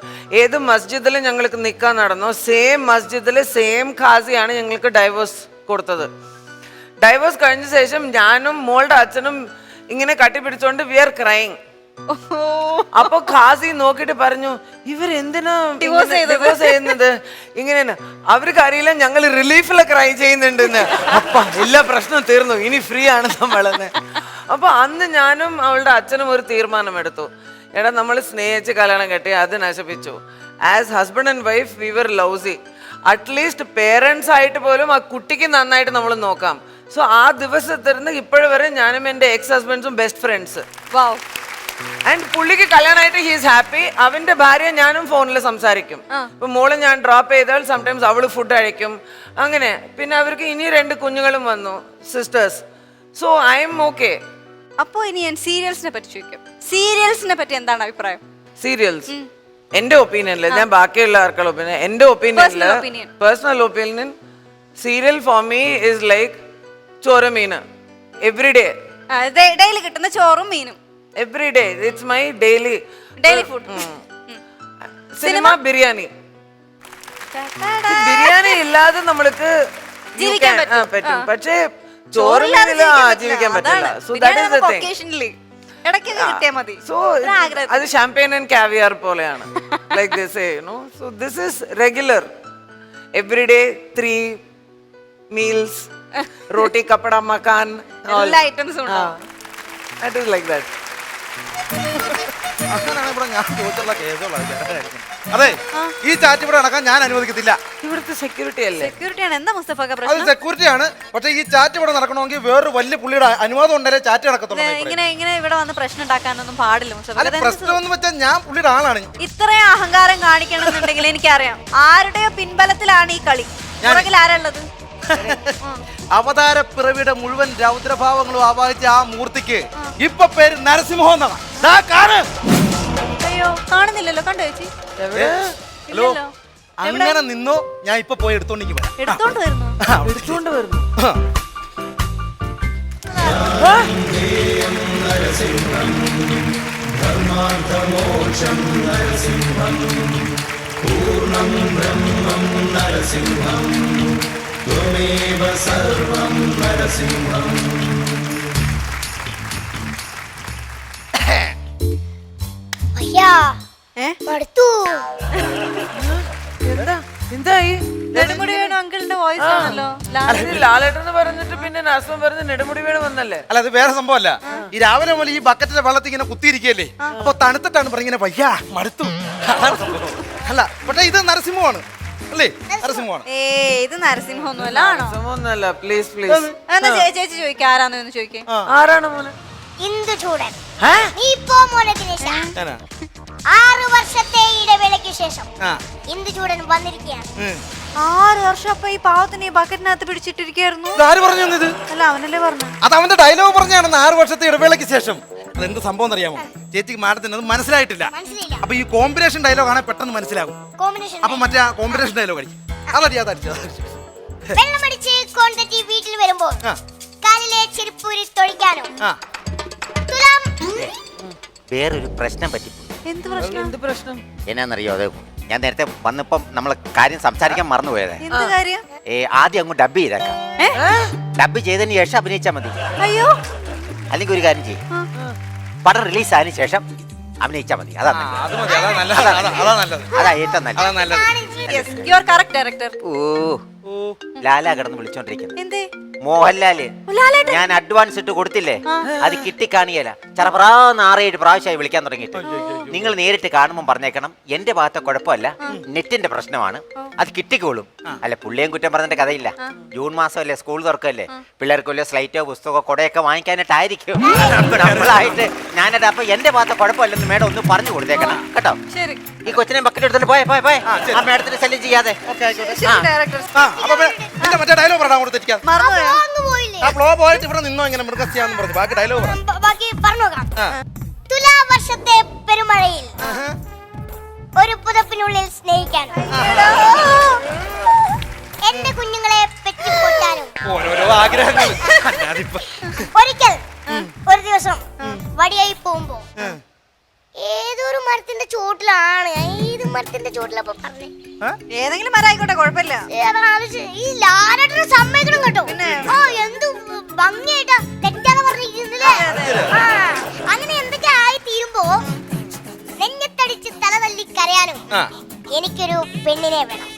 [SPEAKER 4] ഏത് മസ്ജിദിൽ ഞങ്ങൾക്ക് നിൽക്കാൻ നടന്നോ സെയിം മസ്ജിദിൽ സെയിം ഖാസിയാണ് ഞങ്ങൾക്ക് ഡൈവേഴ്സ് കൊടുത്തത്. ഡൈവേഴ്സ് കഴിഞ്ഞ ശേഷം ഞാനും മോളുടെ അച്ഛനും ഇങ്ങനെ കട്ടിപ്പിടിച്ചോണ്ട് വി ആർ ക്രൈങ്. അപ്പൊ ഖാസി നോക്കിട്ട് പറഞ്ഞു, ഇവരെന്തിനാ ഡിവോഴ്സ് ചെയ്യുന്നത്? ഇങ്ങനെ അവർക്ക് അറിയില്ല ഞങ്ങൾ റിലീഫിലെ ക്രൈ ചെയ്യുന്നുണ്ടെന്ന്. അപ്പ എല്ലാ പ്രശ്നവും തീർന്നു, ഇനി ഫ്രീ ആണ് നമ്മളെന്ന്. അപ്പൊ അന്ന് ഞാനും അവളുടെ അച്ഛനും ഒരു തീരുമാനമെടുത്തു, എടാ നമ്മൾ സ്നേഹിച്ച് കല്യാണം കെട്ടി അത് നശിപ്പിച്ചു. As husband and wife we were lousy. At least parents ആയിട്ട് പോലും ആ കുട്ടിക്ക് നന്നായിട്ട് നമ്മൾ നോക്കാം. സോ ആ ദിവസത്തിരുന്ന് ഇപ്പോഴും വരെ ഞാനും എൻ്റെ എക്സ് ഹസ്ബൻഡ്സും ബെസ്റ്റ് ഫ്രണ്ട്സ്. ആൻഡ് പുള്ളിക്ക് കല്യാണമായിട്ട് ഹീസ് ഹാപ്പി. അവന്റെ ഭാര്യ ഞാനും ഫോണിൽ സംസാരിക്കും. ഇപ്പൊ മോള് ഞാൻ ഡ്രോപ്പ് ചെയ്താൽ സംടൈംസ് അവള് ഫുഡ് കഴിക്കും. അങ്ങനെ പിന്നെ അവർക്ക് ഇനി 2 കുഞ്ഞുങ്ങളും വന്നു, sisters. So I M okay.
[SPEAKER 2] അപ്പോ ഇനി ഞാൻ സീരിയൽസിനെ പറ്റി ചോദിക്കാം. സീരിയൽസിനെ പറ്റി എന്താണ് അഭിപ്രായം?
[SPEAKER 4] സീരിയൽസ് എന്റെ ഒപ്പീനിയനില്, ഞാൻ ബാക്കിയുള്ള ആർക്കുള്ള ഒപ്പീനിയൻ, എന്റെ ഒപ്പീനിയനില് personal opinion, serial for me is like ചോരമീന്. എവറി ഡേ
[SPEAKER 2] ഡെയിലി കിട്ടുന്ന ചോറും മീനും.
[SPEAKER 4] Every day it's my daily
[SPEAKER 2] food.
[SPEAKER 4] Cinema, biryani. Biryani ഇല്ലാതെ നമ്മൾക്ക്
[SPEAKER 2] ജീവിക്കാൻ
[SPEAKER 4] പറ്റും, പക്ഷേ ചോറില്ലാതെ ജീവിക്കാൻ പറ്റില്ല. So that is the thing.
[SPEAKER 2] ഇടയ്ക്കൊക്കെ കിട്ടിയാൽ മതി.
[SPEAKER 4] സോ അത് ഷാമ്പെയിൻ ആൻഡ് കാവിയർ പോലെയാണ്. Like this say you know. So this is regular every day 3 meals, റോട്ടി കപ്പട മക്കാൻ,
[SPEAKER 2] എല്ലാ ഐറ്റംസും ഉണ്ടാവും.
[SPEAKER 4] That is like that.
[SPEAKER 9] അങ്ങനെയാണ് ഇവിടെ ഞാൻ ചോദിച്ചുള്ള കേസുള്ള. അതെ, ഈ ചാറ്റ് ഇവിടെ നടക്കാൻ ഞാൻ അനുവദിക്കത്തില്ല.
[SPEAKER 4] ഇവിടുത്തെ സെക്യൂരിറ്റി അല്ലേ?
[SPEAKER 2] സെക്യൂരിറ്റിയാണ്. എന്താ മുസ്തഫ
[SPEAKER 9] അത് സെക്യൂരിറ്റിയാണ്. പക്ഷെ ഈ ചാറ്റ് ഇവിടെ നടക്കണമെങ്കിൽ വേറൊരു വലിയ പുള്ളിയുടെ അനുവാദം ഉണ്ടല്ലേ ചാറ്റ് നടക്കത്തുള്ളൂ.
[SPEAKER 2] ഇങ്ങനെ ഇവിടെ വന്ന് പ്രശ്നം ഉണ്ടാക്കാനൊന്നും പാടില്ല മുസ്തഫ.
[SPEAKER 9] അല്ല, പ്രശ്നം എന്ന് വെച്ചാൽ ഞാൻ പുള്ളിയുടെ ആളാണ്.
[SPEAKER 2] ഇത്രയും അഹങ്കാരം കാണിക്കണമെന്നുണ്ടെങ്കിൽ എനിക്കറിയാം ആരുടെയോ പിൻബലത്തിലാണ് ഈ കളി. പുറകിൽ ആരുള്ളത്?
[SPEAKER 9] അവതാര പിറവിയുടെ മുഴുവൻ രൗദ്രഭാവങ്ങളും ആവാഹിച്ച ആ മൂർത്തിക്ക് ഇപ്പൊ പേര് നരസിംഹം എന്നാണ്.
[SPEAKER 2] അയ്യോ, കാണുന്നില്ലല്ലോ. കണ്ടോ ചേച്ചി?
[SPEAKER 9] ഹലോ, അങ്ങനെ നിന്നോ, ഞാൻ ഇപ്പൊ പോയി എടുത്തോണ്ടെങ്കിൽ
[SPEAKER 2] എടുത്തോണ്ട് വരുന്നു.
[SPEAKER 4] എടുത്തോണ്ട് വരുന്നു. എന്തായി?
[SPEAKER 2] നെടുമുടി വേണു അങ്കിളിന്റെ വോയിസ് ആണല്ലോ.
[SPEAKER 4] ലാലേട്ടൻ പറഞ്ഞിട്ട് പിന്നെ നരസിംഹം പറഞ്ഞ് നെടുമുടി വേണു വന്നല്ലേ?
[SPEAKER 9] അല്ല, അത് വേറെ സംഭവമല്ല. ഈ രാവിലെ മുതൽ ഈ ബക്കറ്റിലെ വെള്ളത്തിൽ ഇങ്ങനെ കുത്തിയിരിക്കല്ലേ, അപ്പൊ തണുത്തിട്ടാണ് പറഞ്ഞിങ്ങനെ വയ്യാ മടുത്തു. അതാണ് സംഭവം. അല്ല, പക്ഷെ ഇത് നരസിംഹമാണ് അല്ലേ? നരസിംഹമാണ്.
[SPEAKER 2] ഇത് നരസിംഹം ഒന്നുമല്ല. ആണോ?
[SPEAKER 4] ഒന്നുമല്ല. Please please.
[SPEAKER 2] എന്നാ ചേച്ചി ചോദിക്കാം, ആരാന്ന് ചോദിക്കേ.
[SPEAKER 4] ആരാണ് മോനെ?
[SPEAKER 10] ഇന്ദുചൂടൻ. നീ പോ മോനെ ദിനേശ. 6 വർഷത്തെ ഇടവേളയ്ക്ക് ശേഷം ഇന്ദുചൂടൻ വന്നിരിക്കുകയാണ്.
[SPEAKER 2] 6 വർഷം അപ്പൊ ഈ പാവത്തിന് ഈ ബക്കറ്റിനകത്ത് പിടിച്ചിട്ടിരിക്കായിരുന്നു.
[SPEAKER 9] ആര് പറഞ്ഞു ഇത്?
[SPEAKER 2] അല്ല, അവനല്ലേ പറഞ്ഞു.
[SPEAKER 9] അത് അവന്റെ ഡയലോഗ് പറഞ്ഞാണെന്ന്. 6 വർഷത്തെ ഇടവേളയ്ക്ക് ശേഷം. അതെന്ത് സംഭവം അറിയാമോ ചേച്ചിക്ക്? മാഡത്തിന് അത് മനസ്സിലായിട്ടില്ല. അപ്പൊ ഈ കോമ്പിനേഷൻ ഡയലോഗ് ആണെങ്കിൽ പെട്ടെന്ന് മനസ്സിലാകും. അപ്പൊ മറ്റേ കോമ്പിനേഷൻ ഡയലോഗ് അടിക്കും. അതടിച്ചു.
[SPEAKER 10] വെള്ളമടിച്ച് കൊണ്ടെത്തി വീട്ടിൽ വരുമ്പോൾ കാലിലെ ചെരുപ്പൂരി തൊഴിക്കാനോ
[SPEAKER 5] വേറൊരു പ്രശ്നം പറ്റി.
[SPEAKER 2] എന്ത് പ്രശ്നം?
[SPEAKER 5] എന്നാന്നറിയോ, അത് ഞാൻ നേരത്തെ വന്നപ്പം നമ്മളെ കാര്യം സംസാരിക്കാൻ മറന്നുപോയത്.
[SPEAKER 2] എന്ത് കാര്യം?
[SPEAKER 5] ആദ്യം അങ്ങ് ഡബ് ചെയ്തേക്കാം. ഡബ് ചെയ്തതിന് ശേഷം അഭിനയിച്ചാൽ മതി.
[SPEAKER 2] അയ്യോ,
[SPEAKER 5] അല്ലെങ്കിൽ ഒരു കാര്യം ചെയ്യും, പടം റിലീസ് ആയതിനു ശേഷം അഭിനയിച്ചാൽ മതി. അതാ ഏറ്റവും നല്ലത്. ഓ, ലാലാ കിടന്ന് വിളിച്ചോണ്ടിരിക്കുന്നത്. മോഹൻലാല് ഞാൻ അഡ്വാൻസ് ഇട്ട് കൊടുത്തില്ലേ, അത് കിട്ടിക്കാണിയല്ല. ചെറുപ്രാ 6-7 പ്രാവശ്യമായി വിളിക്കാൻ തുടങ്ങിയിട്ട്. നിങ്ങൾ നേരിട്ട് കാണുമ്പോൾ പറഞ്ഞേക്കണം, എന്റെ ഭാഗത്തെ കുഴപ്പമല്ല, നെറ്റിന്റെ പ്രശ്നമാണ്, അത് കിട്ടിക്കോളും. അല്ല, പുള്ളിയും കുറ്റം പറഞ്ഞിട്ട് കഥയില്ല. ജൂൺ മാസമല്ലേ, സ്കൂൾ തുറക്കല്ലേ, പിള്ളേർക്ക് വല്ല സ്ലൈറ്റോ പുസ്തകമോ കൊടയൊക്കെ വാങ്ങിക്കാനായിട്ടായിരിക്കും നമ്മളായിട്ട് ഞാനത്. അപ്പൊ എന്റെ ഭാഗത്തെ കുഴപ്പമില്ലെന്ന് മേഡം ഒന്ന് പറഞ്ഞു കൊടുത്തേക്കണം കേട്ടോ. ഈ കൊച്ചിനെ ബക്കറ്റ് എടുത്തോണ്ട് പോയെ പോയെ പോയെ
[SPEAKER 9] ശരി.
[SPEAKER 5] ആ മേഡത്തിന് ശല്യം ചെയ്യാതെ
[SPEAKER 9] ഓക്കെ ആയിക്കോട്ടെ
[SPEAKER 2] ശരി, ഡയറക്ടർ.
[SPEAKER 9] ആ അപ്പൊ നിന്റെ മറ്റേ ഡയലോഗ് പറയാൻ കൂടെ തെറ്റിക്കാം
[SPEAKER 2] മറന്നുപോയോ?
[SPEAKER 10] അങ്ങ് പോയില്ലേ
[SPEAKER 9] ആ ഫ്ലോ പോയിട്ട് ഇവിടെ നിന്നോ ഇങ്ങനെ മൃഗസ്യാന്ന് പറഞ്ഞു ബാക്കി ഡയലോഗ് പറ
[SPEAKER 10] ബാക്കി പറഞ്ഞു നോക്കാം
[SPEAKER 9] ആ.
[SPEAKER 10] തുലാവർഷത്തെ പെരുമഴയിൽ ഒരു പുതപ്പിനുള്ളിൽ സ്നേഹിക്കാനും എന്റെ കുഞ്ഞുങ്ങളെ പെറ്റിപ്പൊറ്റാനും
[SPEAKER 9] ഓരോരോ ആഗ്രഹങ്ങൾ അതിപ്പോ
[SPEAKER 10] ഒരിക്കൽ ഒരു ദിവസം വടിയായി പോകുമ്പോ ഏതൊരു മരത്തിന്റെ ചോട്ടിലാണ് ഏത് മരത്തിന്റെ ചോട്ടിലപ്പോ പറഞ്ഞേ
[SPEAKER 2] ഏതെങ്കിലും മരായിക്കോട്ടെ, കുഴപ്പമില്ല.
[SPEAKER 10] ഈ ലാലേട്ടനെ സമ്മതിക്കണം കേട്ടോ. ആ എന്ത് ഭംഗിയായിട്ടാ തെറ്റാതെ പറഞ്ഞിരിക്കുന്നില്ലേ. ആ അങ്ങനെ എന്തൊക്കെ ആയി തീരുമ്പോ നെഞ്ഞത്തടിച്ച് തല തല്ലി കരയാനും എനിക്കൊരു പെണ്ണിനെ വേണം.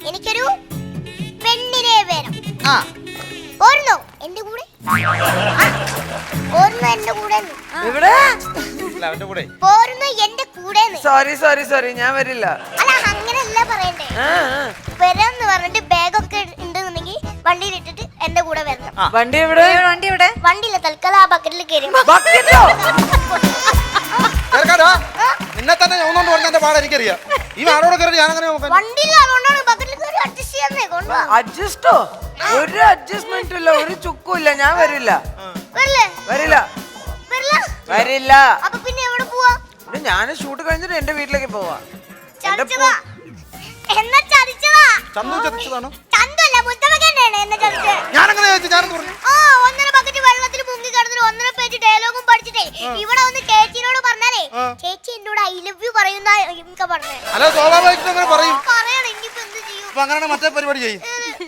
[SPEAKER 10] എനിക്കൊരു പെണ്ണിനെ വേണം. ഓർന്നോ എന്റെ കൂടെ? ഓർന്നോ എന്റെ കൂടെ?
[SPEAKER 4] ഇവിടെ
[SPEAKER 9] അവന്റെ കൂടെ
[SPEAKER 10] പോരുന്നോ എന്റെ കൂടെ?
[SPEAKER 4] സോറി ഞാൻ വരില്ല.
[SPEAKER 10] അല്ല അങ്ങനെയല്ല പറയണ്ടേ. വരാന്ന് പറഞ്ഞിട്ട് ബാഗൊക്കെ ഉണ്ടെന്നുണ്ടെങ്കിൽ വണ്ടിയിൽ ഇട്ടിട്ട് എന്റെ കൂടെ വരണം.
[SPEAKER 4] വണ്ടി എവിടെ?
[SPEAKER 2] വണ്ടി ഇവിടെ.
[SPEAKER 10] വണ്ടിയില്ല, തൽക്കാലം ആ ബക്കറ്റിൽ കയറി.
[SPEAKER 9] നിന്നെ തന്നെ ഒന്നുകൊണ്ട് പറഞ്ഞ പാടെ എനിക്കറിയാം. ഈ ആരോടെ കയറി ഞാൻ അങ്ങനെ നോക്കാൻ
[SPEAKER 10] വണ്ടിയില്ല, അതുകൊണ്ടാണ് ബക്കറ്റിൽ കയറി അഡ്ജസ്റ്റ് ചെയ്യാന്നേ. കൊണ്ടുപോവാ.
[SPEAKER 4] അഡ്ജസ്റ്റോ? ഒരു അഡ്ജസ്റ്റ്മെന്റും ഇല്ല, ഒരു ചുക്കും ഇല്ല. ഞാൻ വരില്ല.
[SPEAKER 10] വരില്ലേ?
[SPEAKER 4] വരില്ല.
[SPEAKER 10] വരില്ല?
[SPEAKER 4] വരില്ല.
[SPEAKER 10] അപ്പൊ പിന്നെ എവിടെ പോവാ?
[SPEAKER 4] ഞാൻ ഷൂട്ട് കഴിഞ്ഞിട്ട് എന്റെ വീട്ടിലേക്ക് പോവാ.
[SPEAKER 10] ചതിച്ചതാ. എന്നാ ചതിച്ചതാ.
[SPEAKER 9] ചന്തു ചതിച്ചതാണോ?
[SPEAKER 10] ചന്തല്ല, മുത്തമ്മക്കന്നെയാണ് എന്നെ ചതിച്ചത്.
[SPEAKER 9] ഞാനങ്ങനെ ചോദിച്ചു, ഞാനെന്ന് പറഞ്ഞു.
[SPEAKER 10] ആ ഒന്നര ബക്കറ്റ് വെള്ളത്തിൽ മുങ്ങി കിടന്നിട്ട് 1.5 പേജ് ഡയലോഗും പഠിച്ചിട്ടേ ഇവിടെ വന്ന് ചേച്ചിനോട് പറഞ്ഞാലേ ചേച്ചി എന്നോട് ഐ ലവ് യു പറയുന്ന എനിക്ക് പറഞ്ഞേ.
[SPEAKER 9] അല്ല സ്വാഭാവികമായിട്ടും അങ്ങനെ പറയും.
[SPEAKER 10] പറയണം, ഇനിയിപ്പോ എന്ത് ചെയ്യും?
[SPEAKER 9] അപ്പൊ അങ്ങനെ മറ്റേ പരിപാടി ചെയ്യും.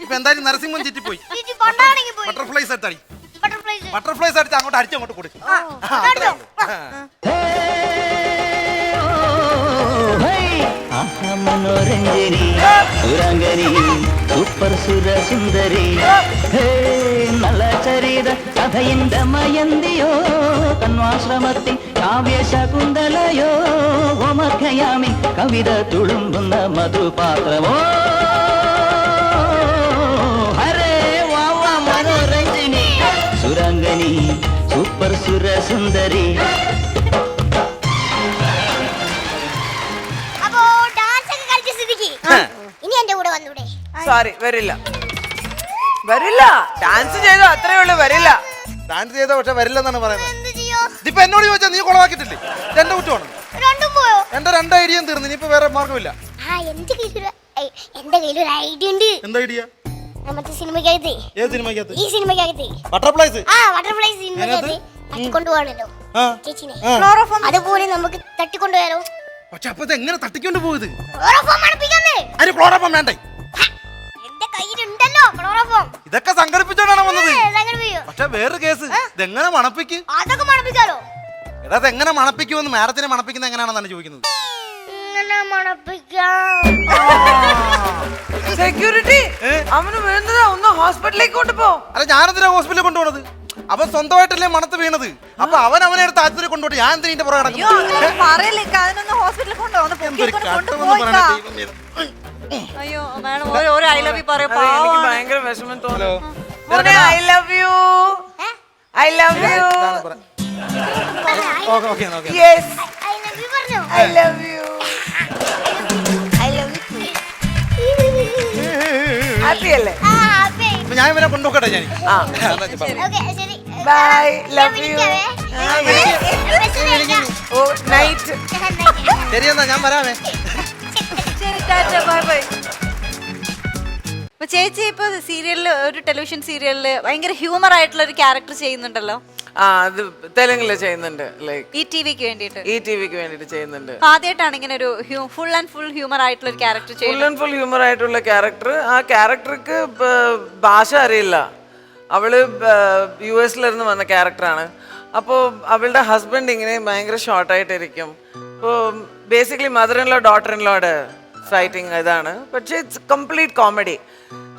[SPEAKER 9] ഇപ്പൊ എന്തായാലും നരസിംഹം ചുറ്റിപ്പോയി.
[SPEAKER 10] ചേച്ചി പണ്ടാണെങ്കിൽ പോയി.
[SPEAKER 9] ബട്ടർഫ്ലൈസ് അടിച്ചാടി.
[SPEAKER 10] ബട്ടർഫ്ലൈസ്.
[SPEAKER 9] ബട്ടർഫ്ലൈസ് അടിച്ച് അങ്ങോട്ട് അടിച്ചു അങ്ങോട്ട് കൊടുക്കും.
[SPEAKER 10] അടിച്ചോ?
[SPEAKER 3] മനോരഞ്ജനി സുരംഗനി സൂപ്പർ സുര സുന്ദരി നല്ല ചരിത കഥയിന്റെ മയന്തിയോ തന്വാശ്രമത്തിൽ കാവ്യശകുന്തലയോ ഓമഖയാമി കവിത തുളുമ്പുന്ന മധുപാത്രമോ ഹരേ വാവ മനോരഞ്ജനി സുരംഗനി സൂപ്പർ സുര സുന്ദരി.
[SPEAKER 10] ഇനി എന്റെ കൂടെ വന്നൂടെ?
[SPEAKER 4] സോറി, വരില്ല. ഡാൻസ് ചെയ്തോ, അത്രേ ഉള്ളു. വരില്ല.
[SPEAKER 9] ഡാൻസ് ചെയ്ത പക്ഷെ വരില്ലെന്നാണ് പറയുന്നത്.
[SPEAKER 10] എന്ത് ചെയ്യോ?
[SPEAKER 9] ഇതിപ്പോ എന്നോട് ചോദിച്ചാൽ നീ കുളവാക്കിട്ടില്ലേ? എന്റെ കുറ്റമാണ്.
[SPEAKER 10] രണ്ടും പോയോ?
[SPEAKER 9] എന്റെ 2 ഐഡിയയും തീർന്നു. ഇനിയിപ്പോ വേറെ മാർഗമില്ല.
[SPEAKER 10] ആ എന്റെ കയ്യിലൊരു ഐഡിയ ഉണ്ട്.
[SPEAKER 9] എന്താ ഐഡിയ?
[SPEAKER 10] മറ്റേ സിനിമക്കകത്ത്.
[SPEAKER 9] ഏത് സിനിമക്കകത്ത്?
[SPEAKER 10] ഈ സിനിമക്കകത്ത്.
[SPEAKER 9] ബട്ടർഫ്ലൈസ്.
[SPEAKER 10] ആ ബട്ടർഫ്ലൈസ് സിനിമക്കകത്ത് തട്ടിക്കൊണ്ടുപോകണല്ലോ ചേച്ചിനെ. അതുപോലെ നമുക്ക് തട്ടിക്കൊണ്ടുപോയാലോ?
[SPEAKER 9] പക്ഷെ അപ്പൊ എങ്ങനെ തട്ടിക്കൊണ്ട് പോയത്?
[SPEAKER 10] ക്ലോറോഫോം മണപ്പിക്കാന്നേ.
[SPEAKER 9] അതിന് ക്ലോറോഫോം വേണ്ടേ?
[SPEAKER 10] എന്റെ കയ്യിലുണ്ടല്ലോ ക്ലോറോഫോം.
[SPEAKER 9] ഇതൊക്കെ സംഘടിപ്പിച്ചോണ്ടാണ് വന്നത്.
[SPEAKER 10] സംഘടിപ്പിക്കോ?
[SPEAKER 9] പക്ഷെ വേറൊരു കേസ്, ഇതെങ്ങനെ മണപ്പിക്കും?
[SPEAKER 10] അതൊക്കെ മണപ്പിക്കാലോ.
[SPEAKER 9] എടാ അതെങ്ങനെ മണപ്പിക്കുമെന്ന് മാഡത്തിനെ മണപ്പിക്കുന്നത് എങ്ങനെയാണെന്നാണ് ചോദിക്കുന്നത്.
[SPEAKER 10] ഇങ്ങനെ മണപ്പിക്കാം.
[SPEAKER 4] സെക്യൂരിറ്റി, അവന് വേണ്ടതാ. ഒന്ന് ഹോസ്പിറ്റലിലേക്ക് കൊണ്ടുപോ.
[SPEAKER 9] അല്ല ഞാനെന്തിനാ ഹോസ്പിറ്റലിൽ കൊണ്ടുപോണത്? അവൻ സ്വന്തമായിട്ടല്ലേ മണത്ത് വീണത്. അപ്പൊ അവനെ എടുത്ത് ആശുപത്രി കൊണ്ടുപോയി ഞാൻ എന്തിനാ പുറകെ
[SPEAKER 2] അയ്യോ, അങ്ങനെ പറയല്ലേ. അതിനൊന്ന് ഹോസ്പിറ്റലിൽ കൊണ്ടുപോകുന്നു. അയ്യോ മാഡം, ഒരു ഐ ലവ് യു പറയും.
[SPEAKER 4] എനിക്ക് ഭയങ്കര വിഷമം തോന്നുന്നു. I love you. I love you. Yes,
[SPEAKER 10] I love you പറഞ്ഞോ?
[SPEAKER 4] I love you.
[SPEAKER 10] I love you.
[SPEAKER 4] Happy അല്ലേ?
[SPEAKER 10] ആ, happy.
[SPEAKER 9] ഞാൻ ഇവനെ കൊണ്ടുപോക്കട്ടെ ഞാൻ.
[SPEAKER 10] Okay, ശരി.
[SPEAKER 4] By, love you.
[SPEAKER 10] Message അയക്കാം.
[SPEAKER 4] ഓ നൈറ്റ്.
[SPEAKER 9] ശരി എന്നാ ഞാൻ വരാമേ.
[SPEAKER 2] ശരി, ടാറ്റ, ബൈ ബൈ. ഇപ്പൊ ചേച്ചി ഇപ്പൊ സീരിയലില്, ഒരു ടെലിവിഷൻ സീരിയലില് ഭയങ്കര ഹ്യൂമർ ആയിട്ടുള്ള ഒരു ക്യാരക്ടർ ചെയ്യുന്നുണ്ടല്ലോ.
[SPEAKER 4] അത് തെലുങ്കില് ചെയ്യുന്നുണ്ട്. ലൈക്ക്
[SPEAKER 2] ഈ ടിവിക്ക് വേണ്ടിട്ട്.
[SPEAKER 4] ഈ ടിവിക്ക് വേണ്ടിട്ട് ചെയ്യുന്നുണ്ട്.
[SPEAKER 2] ആദ്യമായിട്ടാണ് ഇങ്ങനെ ഒരു ഫുൾ ആൻഡ് ഫുൾ ഹ്യൂമർ ആയിട്ടുള്ള ഒരു ക്യാരക്ടർ
[SPEAKER 4] ഫുൾ
[SPEAKER 2] ചെയ്യുന്നത്.
[SPEAKER 4] ആൻഡ് ഫുൾ ഹ്യൂമർ ആയിട്ടുള്ള ക്യാരക്ടർ. ആ ക്യാരക്ടർക്ക് ഭാഷ അറിയില്ല. അവള് US-ലിരുന്ന് വന്ന ക്യാരക്ടറാണ്. അപ്പോൾ അവളുടെ ഹസ്ബൻഡ് ഇങ്ങനെ ഭയങ്കര ഷോർട്ടായിട്ടിരിക്കും. അപ്പോൾ basically mother in law daughter in ലോയുടെ ഫൈറ്റിംഗ് ഇതാണ്. പക്ഷേ it's complete comedy.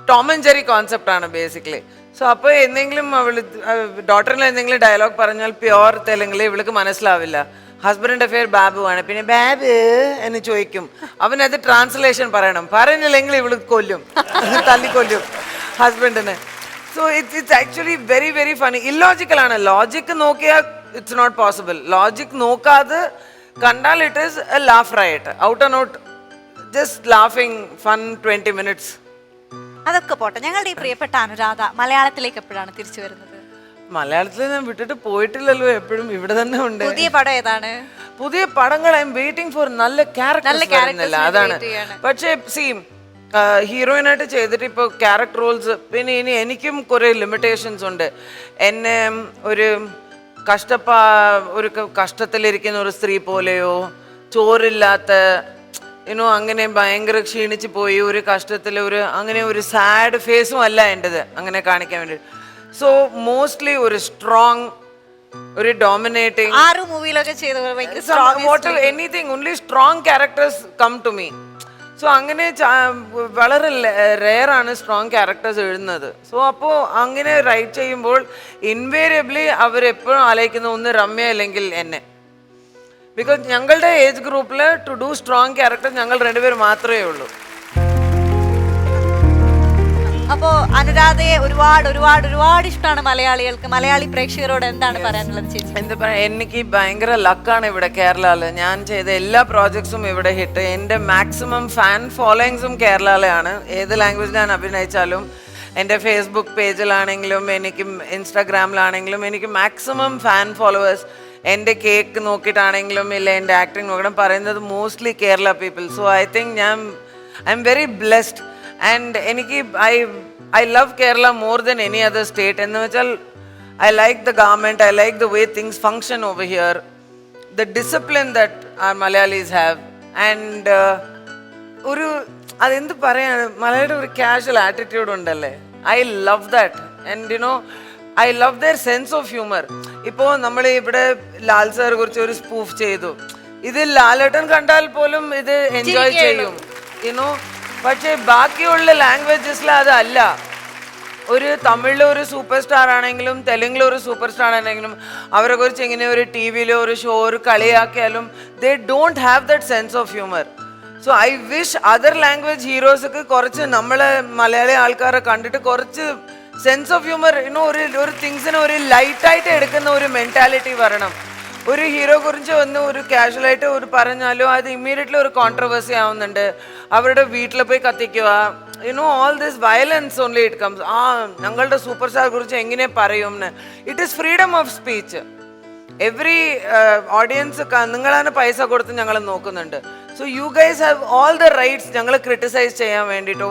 [SPEAKER 4] Tom and Jerry കോൺസെപ്റ്റാണ് ബേസിക്കലി. സോ അപ്പോൾ എന്തെങ്കിലും അവൾ ഡോട്ടറിൽ എന്തെങ്കിലും ഡയലോഗ് പറഞ്ഞാൽ പ്യുവർ തെലുങ്കിൽ ഇവൾക്ക് മനസ്സിലാവില്ല. ഹസ്ബൻഡിന്റെ പേര് ബാബു ആണ്. പിന്നെ ബാബു എന്ന് ചോദിക്കും. അവനത് ട്രാൻസ്ലേഷൻ പറയണം. പറഞ്ഞില്ലെങ്കിൽ ഇവള് കൊല്ലും, തല്ലിക്കൊല്ലും ഹസ്ബൻഡിനെ. So it's actually very very funny. ഇല്ലോജിക്കലാണ്. ലോജിക്ക് നോക്കിയാൽ ഇറ്റ്സ് നോട്ട് പോസിബിൾ. ലോജിക് നോക്കാതെ കണ്ടാൽ it is a laugh right out and out just ലാഫിങ് ഫൺ 20 minutes.
[SPEAKER 2] അതൊക്കെ പോട്ടെ, ഞങ്ങളുടെ ഈ പ്രിയപ്പെട്ട അനുരാധ മലയാളത്തിലേക്ക് എപ്പോഴാണ് തിരിച്ചു വരുന്നത്?
[SPEAKER 4] മലയാളത്തിൽ ഞാൻ വിട്ടിട്ട് പോയിട്ടില്ലല്ലോ, എപ്പോഴും ഇവിടെ തന്നെ ഉണ്ട്.
[SPEAKER 2] പുതിയ പടം ഏതാണ്?
[SPEAKER 4] പുതിയ പടങ്ങൾ ഐ എം വെയിറ്റിംഗ് ഫോർ നല്ല ക്യാരക്ടേഴ്സ് അതാണ്. പക്ഷേ ഹീറോയിനായിട്ട് ചെയ്തിട്ട് ഇപ്പോൾ ക്യാരക്ടർ റോൾസ്, പിന്നെ ഇനി എനിക്കും കുറെ ലിമിറ്റേഷൻസ് ഉണ്ട്. എന്നെ ഒരു കഷ്ടത്തിലിരിക്കുന്ന ഒരു സ്ത്രീ പോലെയോ, ചോറില്ലാത്ത അങ്ങനെ ഭയങ്കര ക്ഷീണിച്ച് പോയി ഒരു കഷ്ടത്തിൽ അങ്ങനെ ഒരു സാഡ് ഫേസും അല്ല എൻ്റെത് അങ്ങനെ കാണിക്കാൻ വേണ്ടി. സോ മോസ്റ്റ്ലി ഒരു സ്ട്രോങ്, ഒരു dominating, anything only strong characters come to me. So അങ്ങനെ വളരെ റെയർ ആണ് സ്ട്രോങ് ക്യാരക്ടേഴ്സ് എഴുതുന്നത്. സോ അപ്പോൾ അങ്ങനെ റൈറ്റ് ചെയ്യുമ്പോൾ ഇൻവേരിയബ്ലി അവരെപ്പോഴും ആലോചിക്കുന്ന ഒന്ന് രമ്യ അല്ലെങ്കിൽ എന്നെ. ബിക്കോസ് ഞങ്ങളുടെ ഏജ് ഗ്രൂപ്പിൽ ടു ഡു സ്ട്രോങ് ക്യാരക്ടേഴ്സ് ഞങ്ങൾ രണ്ടുപേർ മാത്രമേ ഉള്ളൂ.
[SPEAKER 2] അപ്പോ അനുരാധയെ ഒരുപാട് ഒരുപാട് ഒരുപാട് ഇഷ്ടമാണ് മലയാളികൾക്ക്. മലയാളി പ്രേക്ഷകരോട് എന്താണ് പറയാനുള്ളത് ചേച്ചി?
[SPEAKER 4] എന്താ പറയാ, എനിക്ക് ഭയങ്കര ലക്കാണ് ഇവിടെ കേരളയില്. ഞാൻ ചെയ്ത എല്ലാ പ്രോജക്ട്സും ഇവിടെ ഹിറ്റ്. എൻ്റെ മാക്സിമം ഫാൻ ഫോളോയിങ്സും കേരളയിലാണ്. ഏത് ലാംഗ്വേജ് ഞാൻ അഭിനയിച്ചാലും എൻ്റെ ഫേസ്ബുക്ക് പേജിലാണെങ്കിലും എനിക്ക് ഇൻസ്റ്റാഗ്രാമിലാണെങ്കിലും എനിക്ക് മാക്സിമം ഫാൻ ഫോളോവേഴ്സ്. എൻ്റെ കേക്ക് നോക്കിയിട്ടാണെങ്കിലും ഇല്ല എൻ്റെ ആക്ടിങ് നോക്കണം പറയുന്നത് mostly Kerala people. So I think I am very blessed. And എനിക്ക് I love Kerala more than any other state. എന്ന് വെച്ചാൽ I like the government, I like the way things function over here, the discipline that are Malayalees have. And ഒരു അതെന്ത് പറയാണ്, മലയാളിയുടെ ഒരു casual attitude ഉണ്ടല്ലേ, I love that. And I love there sense of humour. ഇപ്പോൾ നമ്മൾ ഇവിടെ ലാൽ സാറെ കുറിച്ച് ഒരു സ്പൂഫ് ചെയ്തു, ഇത് ലാലേട്ടൻ കണ്ടാൽ പോലും ഇത് എൻജോയ് ചെയ്യും. പക്ഷേ ബാക്കിയുള്ള ലാംഗ്വേജസിൽ അതല്ല. ഒരു തമിഴിലെ ഒരു സൂപ്പർ സ്റ്റാർ ആണെങ്കിലും തെലുങ്കിലെ ഒരു സൂപ്പർ സ്റ്റാർ ആണെങ്കിലും അവരെ കുറിച്ച് ഇങ്ങനെ ഒരു ടി വിയിലോ ഒരു ഷോ ഒരു കളിയാക്കിയാലും they don't have that sense of humour. So I wish other language ഹീറോസൊക്കെ കുറച്ച് നമ്മളെ മലയാളി ആൾക്കാരെ കണ്ടിട്ട് കുറച്ച് സെൻസ് ഓഫ് ഹ്യൂമർ ഒരു തിങ്സിനെ ഒരു ലൈറ്റായിട്ട് എടുക്കുന്ന ഒരു മെൻറ്റാലിറ്റി വരണം. ഒരു ഹീറോ കുറിച്ച് വന്ന് ഒരു കാഷ്വലായിട്ട് ഒരു പറഞ്ഞാലോ അത് ഇമ്മീഡിയറ്റ്ലി ഒരു കോൺട്രവേഴ്സി ആവുന്നുണ്ട്. അവരുടെ വീട്ടിൽ പോയി കത്തിക്കുക, all this violence only it comes. ഞങ്ങളുടെ സൂപ്പർ സ്റ്റാർ കുറിച്ച് എങ്ങനെ പറയും? It is freedom of speech. Every audience നിങ്ങളാണ് പൈസ കൊടുത്ത് ഞങ്ങൾ നോക്കുന്നുണ്ട്. So you guys have all the rights ഞങ്ങൾ ക്രിട്ടിസൈസ് ചെയ്യാൻ വേണ്ടിയിട്ടോ.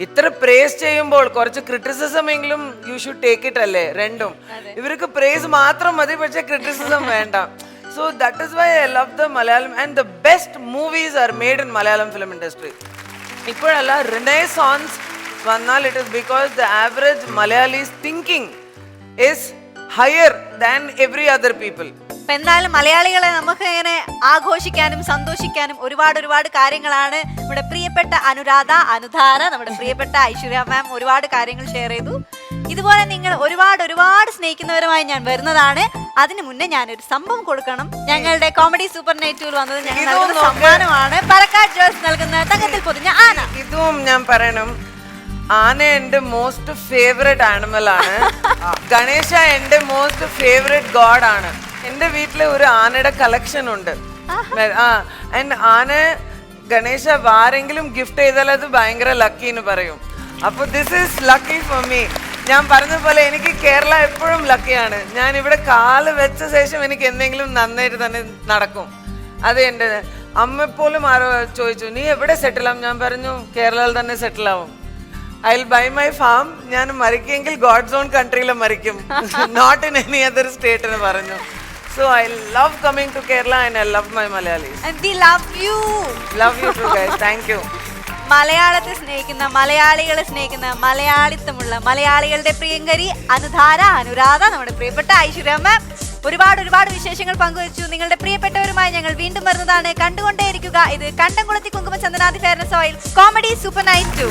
[SPEAKER 4] ഇത്ര പ്രേസ് ചെയ്യുമ്പോൾ കുറച്ച് ക്രിറ്റിസിസം എങ്കിലും യു ഷുഡ് ടേക്ക് ഇറ്റ് അല്ലേ. രണ്ടും ഇവർക്ക് പ്രേസ് മാത്രം മതി, പക്ഷെ ക്രിറ്റിസിസം വേണ്ട. So that is why I love the Malayalam and the best movies are made in Malayalam film industry. ഇപ്പോഴല്ല, റിനൈസോൺസ് വന്നാൽ it is because the average Malayalis thinking is higher than every other people.
[SPEAKER 2] എന്നാലും മലയാളികളെ നമുക്ക് ഇങ്ങനെ ആഘോഷിക്കാനും സന്തോഷിക്കാനും ഒരുപാട് ഒരുപാട് കാര്യങ്ങളാണ് നമ്മുടെ പ്രിയപ്പെട്ട അനുധാര, നമ്മുടെ പ്രിയപ്പെട്ട ഐശ്വര്യ മാം ഒരുപാട് കാര്യങ്ങൾ ഷെയർ ചെയ്തു. ഇതുപോലെ നിങ്ങൾ ഒരുപാട് ഒരുപാട് സ്നേഹിക്കുന്നവരുമായി ഞാൻ വരുന്നതാണ്. അതിന് മുന്നേ ഞാനൊരു സംഭവം കൊടുക്കണം. ഞങ്ങളുടെ കോമഡി സൂപ്പർ നൈറ്റിൽ വന്നത് ഞങ്ങൾ നൽകുന്ന സമ്മാനമാണ് പറക്കാട് ജോസ് നൽകുന്ന തങ്കത്തിൽ പൊതിഞ്ഞ ആന.
[SPEAKER 4] ഇതും ഞാൻ പറയണം, ആന എന്റെ മോസ്റ്റ് ഫേവറേറ്റ് ആനിമൽ ആണ്. ഗണേശ എന്റെ മോസ്റ്റ് ഫേവറേറ്റ് ഗോഡ് ആണ്. എന്റെ വീട്ടില് ഒരു ആനയുടെ കളക്ഷൻ ഉണ്ട്. ആൻഡ് ആന ഗണേശ ആരെങ്കിലും ഗിഫ്റ്റ് ചെയ്താൽ അത് ഭയങ്കര ലക്കി എന്ന് പറയും. അപ്പൊ this is lucky for me. ഞാൻ പറഞ്ഞ പോലെ എനിക്ക് കേരള എപ്പോഴും ലക്കിയാണ്. ഞാൻ ഇവിടെ കാല് വെച്ച ശേഷം എനിക്ക് എന്തെങ്കിലും നന്നായിട്ട് തന്നെ നടക്കും. അത് എൻ്റെ അമ്മ പോലും ആരോ ചോദിച്ചു നീ എവിടെ സെറ്റിൽ ആവും? ഞാൻ പറഞ്ഞു കേരളയിൽ തന്നെ സെറ്റിൽ ആവും. I will buy my farm. ഞാൻ മരിക്കെങ്കിൽ ഗോഡ്സ് ഓൺ കൺട്രിയിൽ മരിക്കും, not in any other state എന്ന് പറഞ്ഞു. So I love coming to Kerala and I love my Malayalis.
[SPEAKER 2] And we love you.
[SPEAKER 4] Love you too guys. Thank you.
[SPEAKER 2] മലയാളത്തെ സ്നേഹിക്കുന്ന മലയാളികളെ സ്നേഹിക്കുന്ന മലയാളിത്തമുള്ള മലയാളികളുടെ പ്രിയങ്കരി അനുരാധ, നമ്മുടെ പ്രിയപ്പെട്ട ഐശ്വര്യ മാം ഒരുപാട് ഒരുപാട് വിശേഷങ്ങൾ പങ്കുവച്ചു. നിങ്ങളുടെ പ്രിയപ്പെട്ടവരുമായി ഞങ്ങൾ വീണ്ടും വരുന്നതാണ്. കണ്ടുകൊണ്ടേയിരിക്കുക. ഇത് Kandamkulathy Kunkuma Chandanadi fairness oil comedy super night 2.